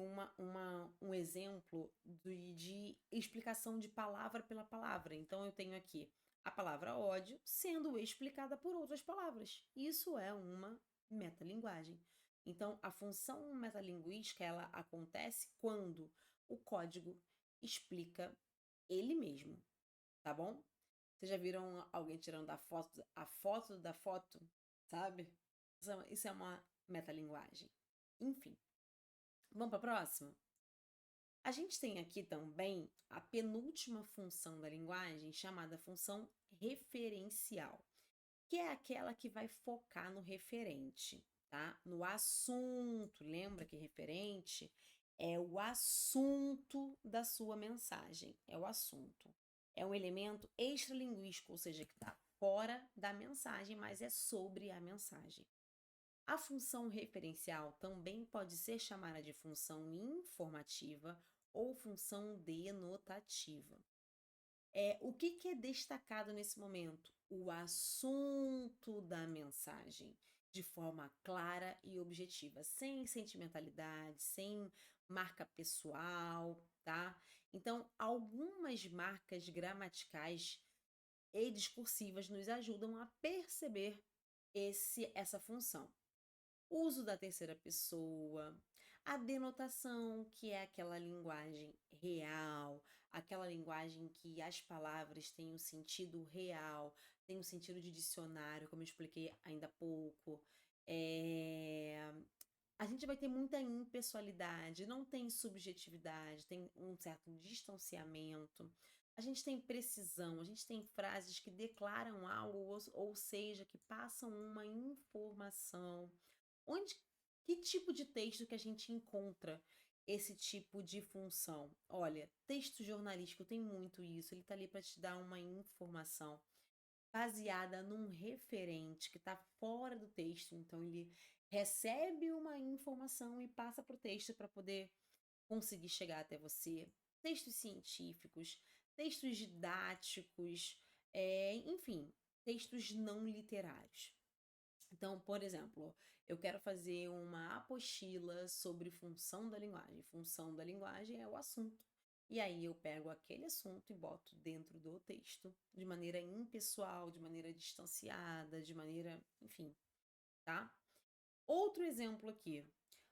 um exemplo de explicação de palavra pela palavra. Então, eu tenho aqui a palavra ódio sendo explicada por outras palavras. Isso é uma metalinguagem. Então, a função metalinguística, ela acontece quando o código explica ele mesmo, tá bom? Vocês já viram alguém tirando a foto da foto, sabe? Isso é uma metalinguagem. Enfim. Vamos para a próxima? A gente tem aqui também a penúltima função da linguagem, chamada função referencial, que é aquela que vai focar no referente, tá? No assunto. Lembra que referente é o assunto da sua mensagem, é o assunto. É um elemento extralinguístico, ou seja, que está fora da mensagem, mas é sobre a mensagem. A função referencial também pode ser chamada de função informativa ou função denotativa. O que é destacado nesse momento? O assunto da mensagem, de forma clara e objetiva, sem sentimentalidade, sem marca pessoal, tá? Então, algumas marcas gramaticais e discursivas nos ajudam a perceber essa função. O uso da terceira pessoa, a denotação, que é aquela linguagem real, aquela linguagem que as palavras têm um sentido real, têm um sentido de dicionário, como eu expliquei ainda há pouco. A gente vai ter muita impessoalidade, não tem subjetividade, tem um certo distanciamento. A gente tem precisão, a gente tem frases que declaram algo, ou seja, que passam uma informação. Onde, que tipo de texto que a gente encontra esse tipo de função? Olha, texto jornalístico tem muito isso, ele está ali para te dar uma informação baseada num referente que está fora do texto, então ele recebe uma informação e passa para o texto para poder conseguir chegar até você. Textos científicos, textos didáticos, enfim, textos não literários. Então, por exemplo, eu quero fazer uma apostila sobre função da linguagem. Função da linguagem é o assunto. E aí eu pego aquele assunto e boto dentro do texto, de maneira impessoal, de maneira distanciada, de maneira, enfim, tá? Outro exemplo aqui.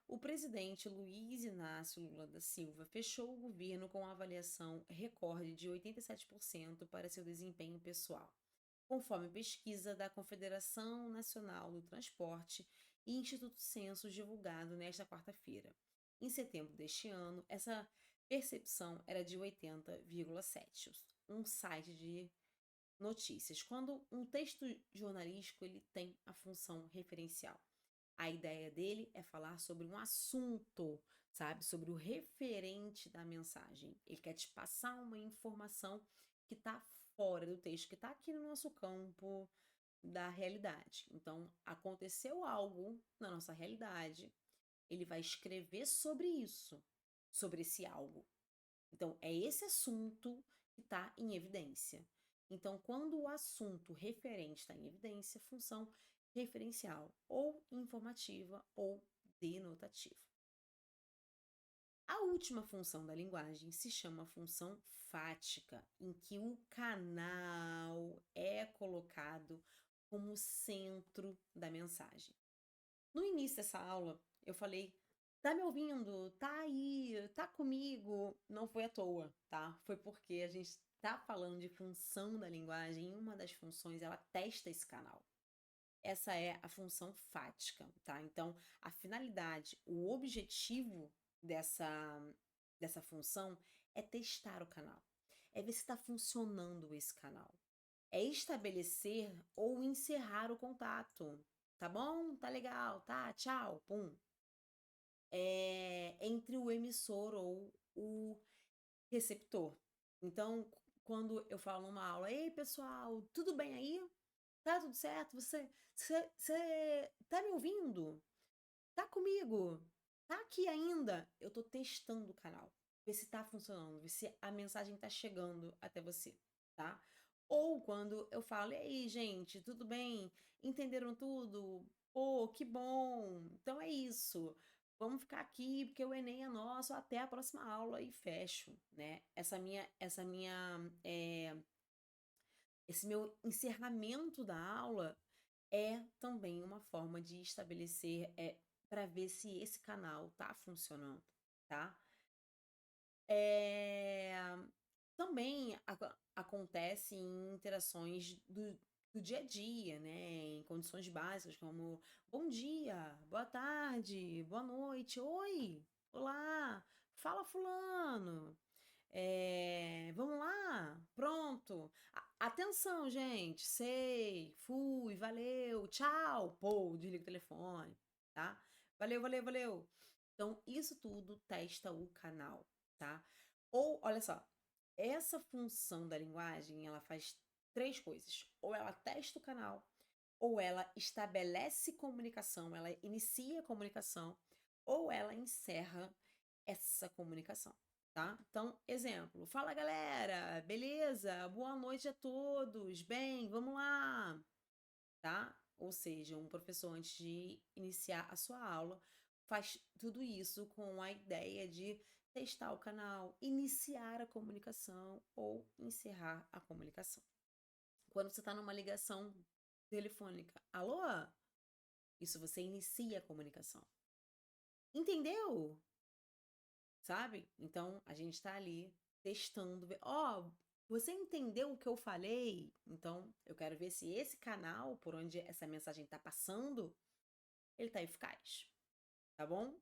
O presidente Luiz Inácio Lula da Silva fechou o governo com uma avaliação recorde de 87% para seu desempenho pessoal, conforme pesquisa da Confederação Nacional do Transporte e Instituto Census divulgado nesta quarta-feira. Em setembro deste ano, essa percepção era de 80,7, um site de notícias. Quando um texto jornalístico ele tem a função referencial. A ideia dele é falar sobre um assunto, sabe? Sobre o referente da mensagem. Ele quer te passar uma informação que está fora do texto, que está aqui no nosso campo da realidade. Então, aconteceu algo na nossa realidade, ele vai escrever sobre isso, sobre esse algo. Então, é esse assunto que está em evidência. Então, quando o assunto referente está em evidência, função referencial, ou informativa ou denotativa. A última função da linguagem se chama função fática, em que o canal é colocado como centro da mensagem. No início dessa aula, eu falei: tá me ouvindo? Tá aí? Tá comigo? Não foi à toa, tá? Foi porque a gente tá falando de função da linguagem e uma das funções ela testa esse canal. Essa é a função fática, tá? Então, a finalidade, o objetivo dessa função é testar o canal, é ver se está funcionando esse canal, é estabelecer ou encerrar o contato. Tá bom? Tá legal, tá? Tchau, pum. Entre o emissor ou o receptor. Então, quando eu falo numa aula, ei pessoal, tudo bem aí? Tá tudo certo? Você tá me ouvindo? Tá comigo? Tá aqui ainda? Eu tô testando o canal. Ver se tá funcionando, ver se a mensagem tá chegando até você, tá? Ou quando eu falo, e aí, gente, tudo bem? Entenderam tudo? Pô, que bom! Então é isso. Vamos ficar aqui porque o Enem é nosso até a próxima aula e fecho, né? Esse meu encerramento da aula é também uma forma de estabelecer, para ver se esse canal tá funcionando, tá? É, também acontece em interações do dia a dia, né? Em condições básicas como bom dia, boa tarde, boa noite, oi, olá, fala fulano. Vamos lá? Pronto. Atenção, gente. Sei, fui, valeu, tchau. Pô, desliga o telefone, tá? Valeu, valeu, valeu. Então, isso tudo testa o canal, tá? Ou, olha só, essa função da linguagem, ela faz três coisas. Ou ela testa o canal, ou ela estabelece comunicação, ela inicia a comunicação, ou ela encerra essa comunicação, tá? Então, exemplo, fala galera, beleza? Boa noite a todos, bem, vamos lá, tá? Ou seja, um professor antes de iniciar a sua aula faz tudo isso com a ideia de testar o canal, iniciar a comunicação ou encerrar a comunicação. Quando você está numa ligação telefônica, alô? Isso você inicia a comunicação. Entendeu? Sabe? Então, a gente tá ali testando, ó, você entendeu o que eu falei? Então, eu quero ver se esse canal por onde essa mensagem tá passando, ele tá eficaz, tá bom?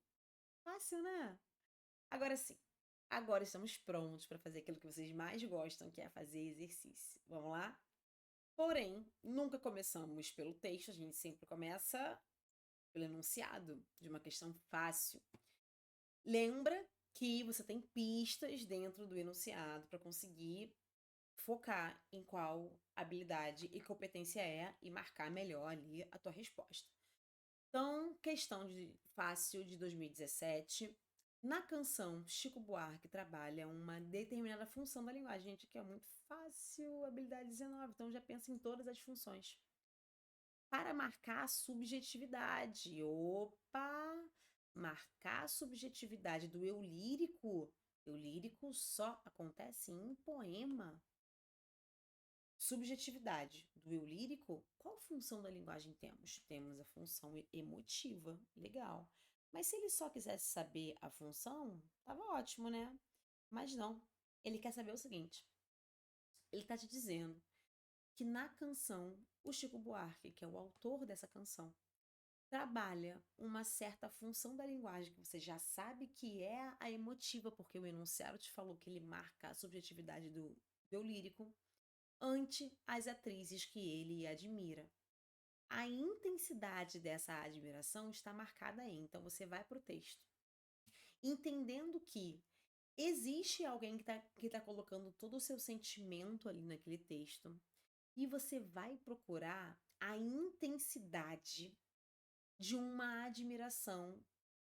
Fácil, né? Agora sim. Agora estamos prontos para fazer aquilo que vocês mais gostam, que é fazer exercício. Vamos lá? Porém, nunca começamos pelo texto, a gente sempre começa pelo enunciado de uma questão fácil. Lembra que você tem pistas dentro do enunciado para conseguir focar em qual habilidade e competência é e marcar melhor ali a tua resposta. Então, questão de fácil de 2017. Na canção, Chico Buarque trabalha uma determinada função da linguagem. Gente, aqui é muito fácil, habilidade 19, então já pensa em todas as funções. Para marcar a subjetividade. Opa! Marcar a subjetividade do eu lírico. Eu lírico só acontece em poema. Subjetividade do eu lírico. Qual função da linguagem temos? Temos a função emotiva. Legal. Mas se ele só quisesse saber a função, tava ótimo, né? Mas não. Ele quer saber o seguinte: ele tá te dizendo que na canção, o Chico Buarque, que é o autor dessa canção, trabalha uma certa função da linguagem que você já sabe que é a emotiva, porque o enunciado te falou que ele marca a subjetividade do eu lírico ante as atrizes que ele admira. a intensidade dessa admiração está marcada aí. Então, você vai para o texto, entendendo que existe alguém que tá colocando todo o seu sentimento ali naquele texto, e você vai procurar a intensidade de uma admiração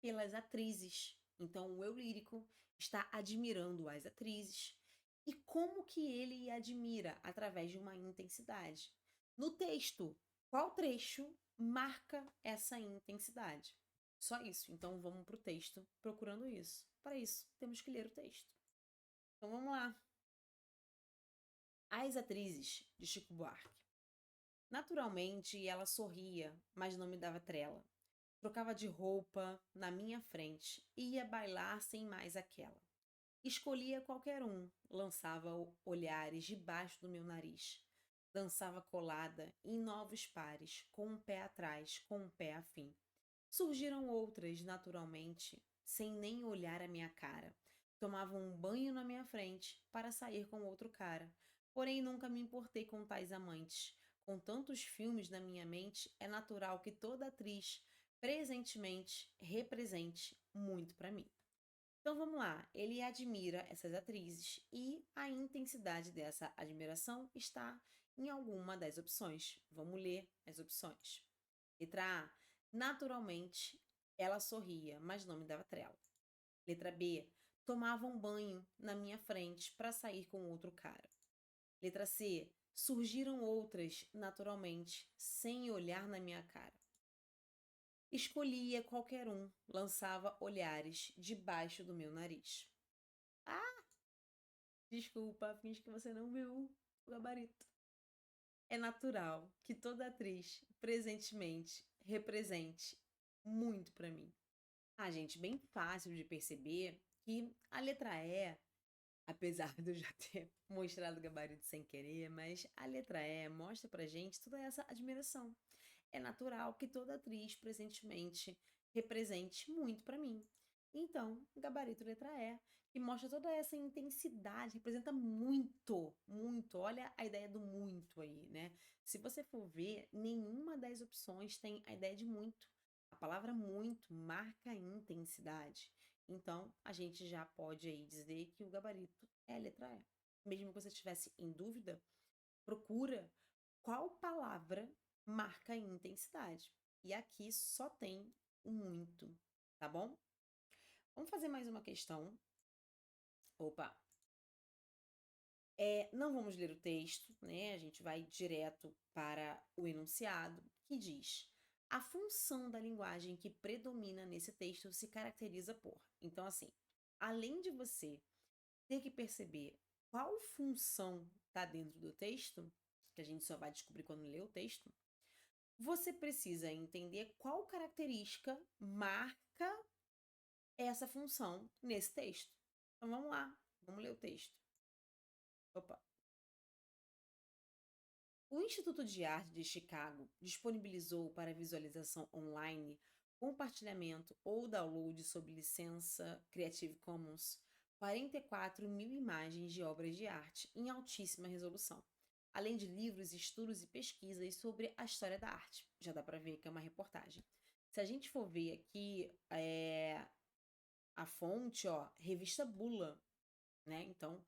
pelas atrizes. Então, o eu lírico está admirando as atrizes. E como que ele admira? Através de uma intensidade. No texto, qual trecho marca essa intensidade? Só isso. Então, vamos para o texto procurando isso. Para isso, temos que ler o texto. Então, vamos lá. As atrizes de Chico Buarque. Naturalmente, ela sorria, mas não me dava trela. Trocava de roupa na minha frente e ia bailar sem mais aquela. Escolhia qualquer um, lançava olhares debaixo do meu nariz. Dançava colada em novos pares, com um pé atrás, com um pé afim. Surgiram outras, naturalmente, sem nem olhar a minha cara. Tomavam um banho na minha frente para sair com outro cara. Porém, nunca me importei com tais amantes. Com tantos filmes na minha mente, é natural que toda atriz, presentemente, represente muito para mim. Então vamos lá, ele admira essas atrizes e a intensidade dessa admiração está em alguma das opções. Vamos ler as opções. Letra A, naturalmente, ela sorria, mas não me dava trela. Letra B, tomava um banho na minha frente para sair com outro cara. Letra C, surgiram outras naturalmente, sem olhar na minha cara. Escolhia qualquer um, lançava olhares debaixo do meu nariz. Ah, desculpa, finge que você não viu o gabarito. É natural que toda atriz, presentemente, represente muito pra mim. Ah, gente, bem fácil de perceber que a letra E, apesar de eu já ter mostrado o gabarito sem querer, mas a letra E mostra pra gente toda essa admiração. É natural que toda atriz presentemente represente muito pra mim. Então, gabarito letra E, que mostra toda essa intensidade, representa muito, muito. Olha a ideia do muito aí, né? Se você for ver, nenhuma das opções tem a ideia de muito. A palavra muito marca intensidade. Então, a gente já pode aí dizer que o gabarito é a letra E. Mesmo que você estivesse em dúvida, procura qual palavra marca a intensidade. E aqui só tem o muito, tá bom? Vamos fazer mais uma questão. Opa! Não vamos ler o texto, né? A gente vai direto para o enunciado, que diz: a função da linguagem que predomina nesse texto se caracteriza por. Então, assim, além de você ter que perceber qual função está dentro do texto, que a gente só vai descobrir quando ler o texto, você precisa entender qual característica marca essa função nesse texto. Então vamos lá, vamos ler o texto. Opa. O Instituto de Arte de Chicago disponibilizou para visualização online, compartilhamento ou download sob licença Creative Commons 44 mil imagens de obras de arte em altíssima resolução, além de livros, estudos e pesquisas sobre a história da arte. Já dá para ver que é uma reportagem. Se a gente for ver aqui a fonte, ó, Revista Bula, né? Então,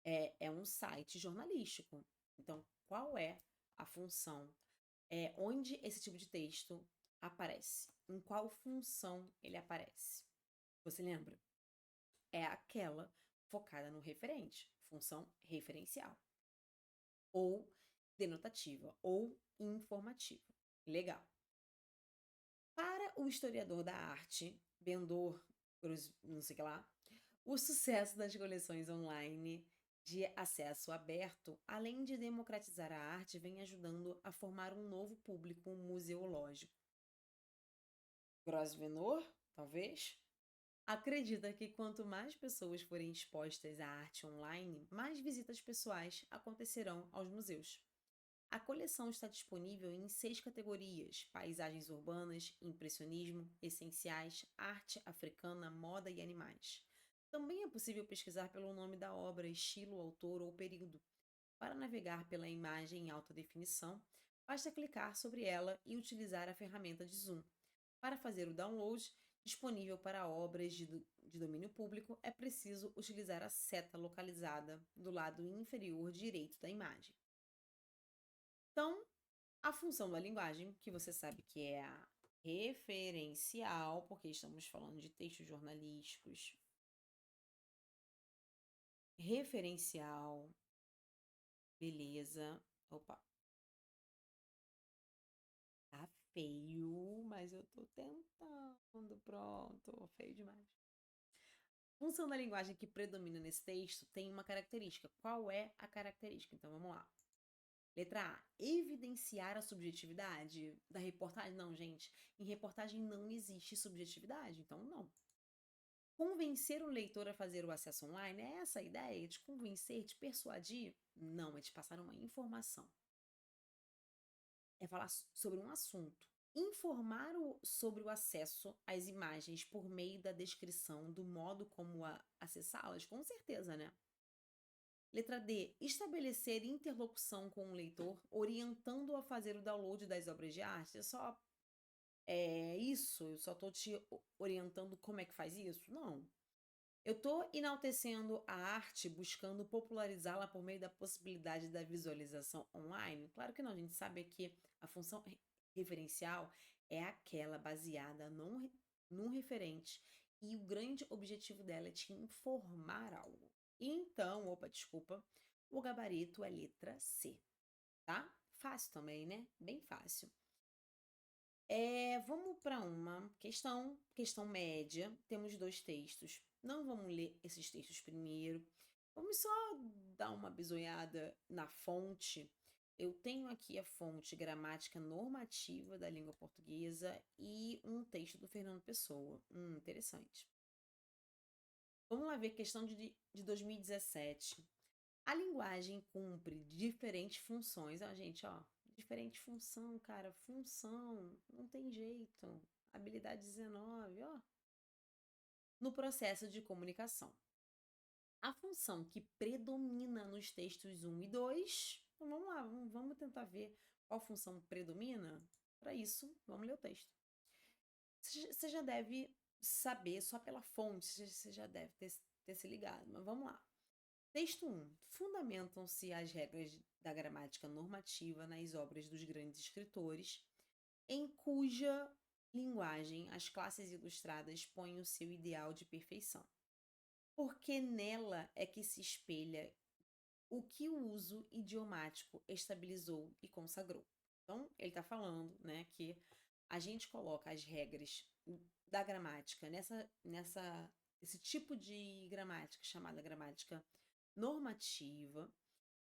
é um site jornalístico. Então, qual é a função? Onde esse tipo de texto aparece? Em qual função ele aparece? Você lembra? É aquela focada no referente, função referencial, ou denotativa, ou informativa. Legal. Para o historiador da arte, Bendor, não sei o que lá, o sucesso das coleções online de acesso aberto, além de democratizar a arte, vem ajudando a formar um novo público museológico. Grosvenor, talvez? Acredita que quanto mais pessoas forem expostas à arte online, mais visitas pessoais acontecerão aos museus. A coleção está disponível em 6 categorias: paisagens urbanas, impressionismo, essenciais, arte africana, moda e animais. Também é possível pesquisar pelo nome da obra, estilo, autor ou período. Para navegar pela imagem em alta definição, Basta clicar sobre ela e utilizar a ferramenta de zoom. Para fazer o download, disponível para obras de domínio público, é preciso utilizar a seta localizada do lado inferior direito da imagem. Então, a função da linguagem, que você sabe que é a referencial, porque estamos falando de textos jornalísticos, referencial, beleza. Opa, tá feio, mas eu tô tentando. Pronto, feio demais. Função da linguagem que predomina nesse texto tem uma característica. Qual é a característica? Então vamos lá. Letra A. Evidenciar a subjetividade da reportagem? Não, gente. Em reportagem não existe subjetividade, então não. Convencer o leitor a fazer o acesso online? É essa a ideia? De convencer, de persuadir? Não, é de passar uma informação. É falar sobre um assunto. Informar sobre o acesso às imagens por meio da descrição do modo como acessá-las? Com certeza, né? Letra D. Estabelecer interlocução com o leitor, orientando-o a fazer o download das obras de arte. Isso? Eu só estou te orientando como é que faz isso? Não. Eu estou enaltecendo a arte, buscando popularizá-la por meio da possibilidade da visualização online? Claro que não, a gente sabe que a função referencial é aquela baseada num referente e o grande objetivo dela é te informar algo. Então, opa, desculpa, o gabarito é letra C, tá? Fácil também, né? Bem fácil. Vamos para uma questão média. Temos dois textos. Não vamos ler esses textos primeiro. Vamos só dar uma bisoiada na fonte. Eu tenho aqui a fonte Gramática Normativa da Língua Portuguesa e um texto do Fernando Pessoa. Interessante. Vamos lá ver questão de 2017. A linguagem cumpre diferentes funções. Gente, ó, diferente função, cara, função, não tem jeito. Habilidade 19, ó. No processo de comunicação. A função que predomina nos textos 1 e 2, então vamos lá, vamos tentar ver qual função predomina. Para isso, vamos ler o texto. Você já deve saber, só pela fonte, você já deve ter se ligado, mas vamos lá. Texto 1. Fundamentam-se as regras da gramática normativa nas obras dos grandes escritores, em cuja linguagem as classes ilustradas põem o seu ideal de perfeição. Porque nela é que se espelha o que o uso idiomático estabilizou e consagrou. Então, ele está falando, né, que a gente coloca as regras da gramática esse tipo de gramática chamada gramática normativa.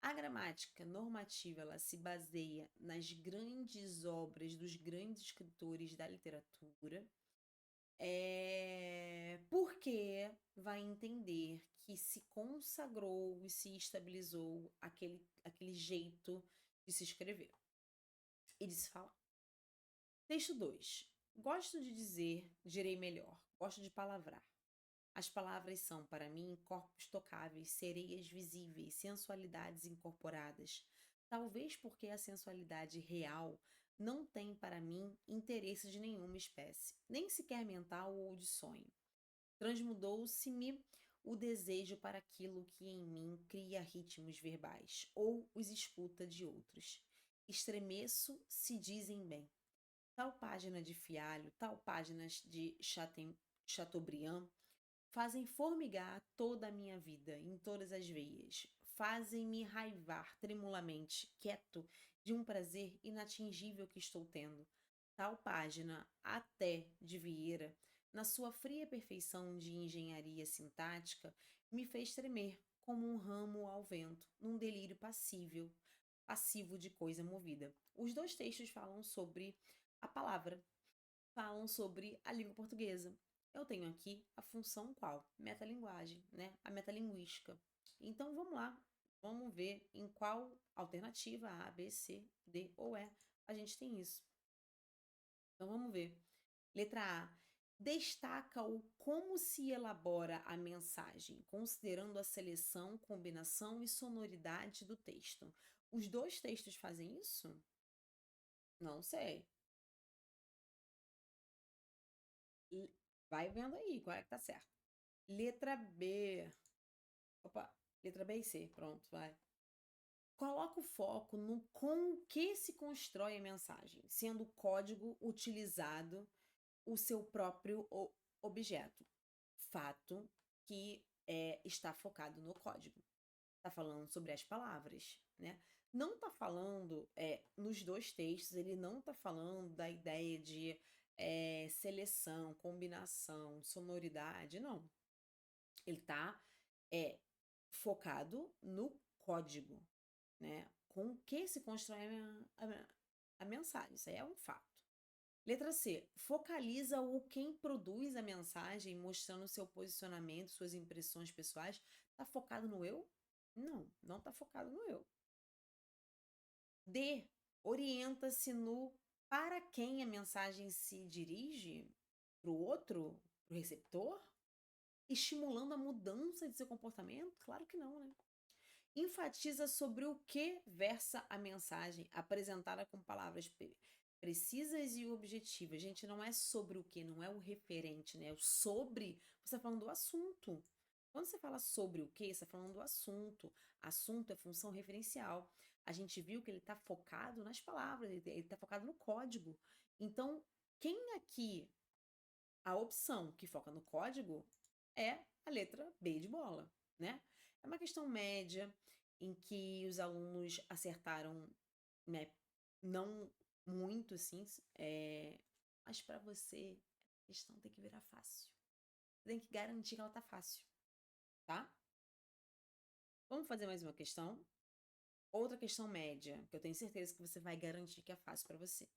A gramática normativa ela se baseia nas grandes obras dos grandes escritores da literatura, porque vai entender que se consagrou e se estabilizou aquele jeito de se escrever e de se falar. Texto 2. Gosto de dizer, direi melhor, gosto de palavrar. As palavras são, para mim, corpos tocáveis, sereias visíveis, sensualidades incorporadas. Talvez porque a sensualidade real não tem, para mim, interesse de nenhuma espécie, nem sequer mental ou de sonho. Transmudou-se-me o desejo para aquilo que em mim cria ritmos verbais, ou os escuta de outros. Estremeço se dizem bem. Tal página de Fialho, tal páginas de Chateaubriand, fazem formigar toda a minha vida, em todas as veias. Fazem-me raivar tremulamente, quieto, de um prazer inatingível que estou tendo. Tal página, até de Vieira, na sua fria perfeição de engenharia sintática, me fez tremer, como um ramo ao vento, num delírio passivo de coisa movida. Os dois textos falam sobre a palavra, falam sobre a língua portuguesa. Eu tenho aqui a função qual? Metalinguagem, né? A metalinguística. Então vamos lá, vamos ver em qual alternativa A, B, C, D ou E a gente tem isso. Então vamos ver. Letra A. Destaca o como se elabora a mensagem, considerando a seleção, combinação e sonoridade do texto. Os dois textos fazem isso? Não sei. Vai vendo aí qual é que tá certo. Letra B. Opa, letra B e C. Pronto, vai. Coloca o foco no com que se constrói a mensagem, sendo o código utilizado o seu próprio objeto. Fato que está focado no código. Está falando sobre as palavras, né? Não está falando, nos dois textos, ele não está falando da ideia de seleção, combinação, sonoridade, não. Ele está focado no código, né? Com o que se constrói a mensagem. Isso aí é um fato. Letra C. Focaliza o quem produz a mensagem, mostrando seu posicionamento, suas impressões pessoais. Tá focado no eu? Não, não tá focado no eu. D. Orienta-se no para quem a mensagem se dirige, para o outro, para o receptor, estimulando a mudança de seu comportamento? Claro que não, né? Enfatiza sobre o que versa a mensagem, apresentada com palavras precisas e objetivas. Gente, não é sobre o que, não é o referente, né? O sobre, você está falando do assunto. Quando você fala sobre o que, você está falando do assunto. Assunto é função referencial. A gente viu que ele está focado nas palavras, ele está focado no código. Então, quem aqui, a opção que foca no código é a letra B de bola, né? É uma questão média em que os alunos acertaram, né, não muito, assim, mas para você, a questão tem que virar fácil. Você tem que garantir que ela tá fácil, tá? Vamos fazer mais uma questão. Outra questão média, que eu tenho certeza que você vai garantir que é fácil para você.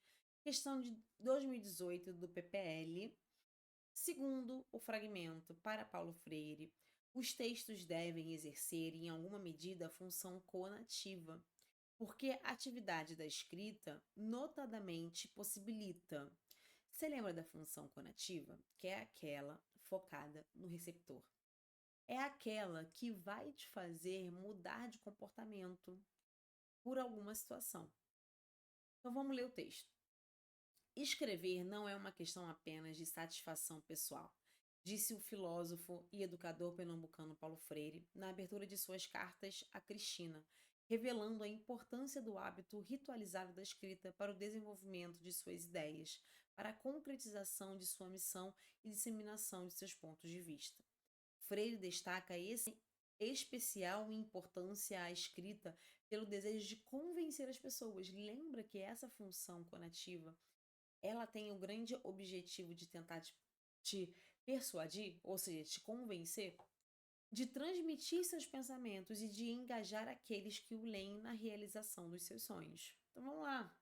Questão de 2018 do PPL. Segundo o fragmento para Paulo Freire, os textos devem exercer, em alguma medida, a função conativa, porque a atividade da escrita notadamente possibilita. Você lembra da função conativa? Que é aquela focada no receptor. É aquela que vai te fazer mudar de comportamento por alguma situação. Então vamos ler o texto. Escrever não é uma questão apenas de satisfação pessoal, disse o filósofo e educador pernambucano Paulo Freire na abertura de suas cartas a Cristina, revelando a importância do hábito ritualizado da escrita para o desenvolvimento de suas ideias, para a concretização de sua missão e disseminação de seus pontos de vista. Freire destaca esse especial importância à escrita pelo desejo de convencer as pessoas. Lembra que essa função conativa ela tem o grande objetivo de tentar te persuadir, ou seja, te convencer, de transmitir seus pensamentos e de engajar aqueles que o leem na realização dos seus sonhos. Então vamos lá.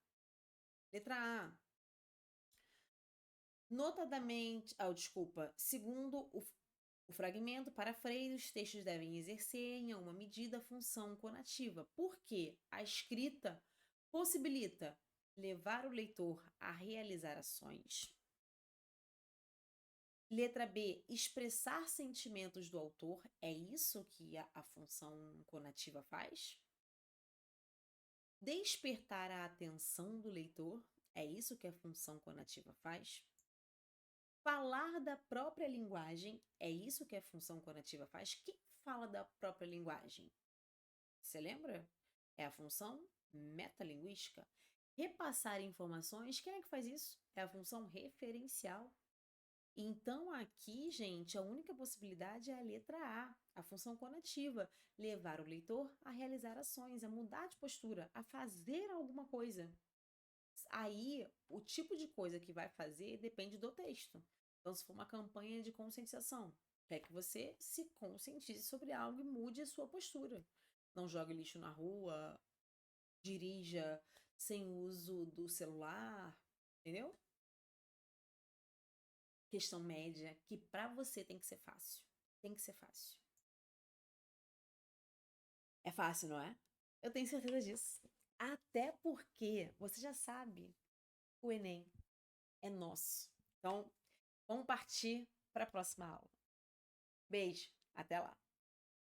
Letra A. Notadamente, desculpa, segundo o fragmento, para Freire, os textos devem exercer, em alguma medida, a função conativa, porque a escrita possibilita levar o leitor a realizar ações. Letra B, expressar sentimentos do autor. É isso que a função conativa faz? Despertar a atenção do leitor. É isso que a função conativa faz? Falar da própria linguagem. É isso que a função conativa faz? Quem fala da própria linguagem? Você lembra? É a função metalinguística. Repassar informações. Quem é que faz isso? É a função referencial. Então, aqui, gente, a única possibilidade é a letra a função conativa, levar o leitor a realizar ações, a mudar de postura, a fazer alguma coisa. Aí, o tipo de coisa que vai fazer depende do texto. Então, se for uma campanha de conscientização, quer que você se conscientize sobre algo e mude a sua postura. Não jogue lixo na rua, dirija sem uso do celular, entendeu? Questão média que para você tem que ser fácil. Tem que ser fácil. É fácil, não é? Eu tenho certeza disso. Até porque você já sabe, o Enem é nosso. Então, vamos partir para a próxima aula. Beijo, até lá.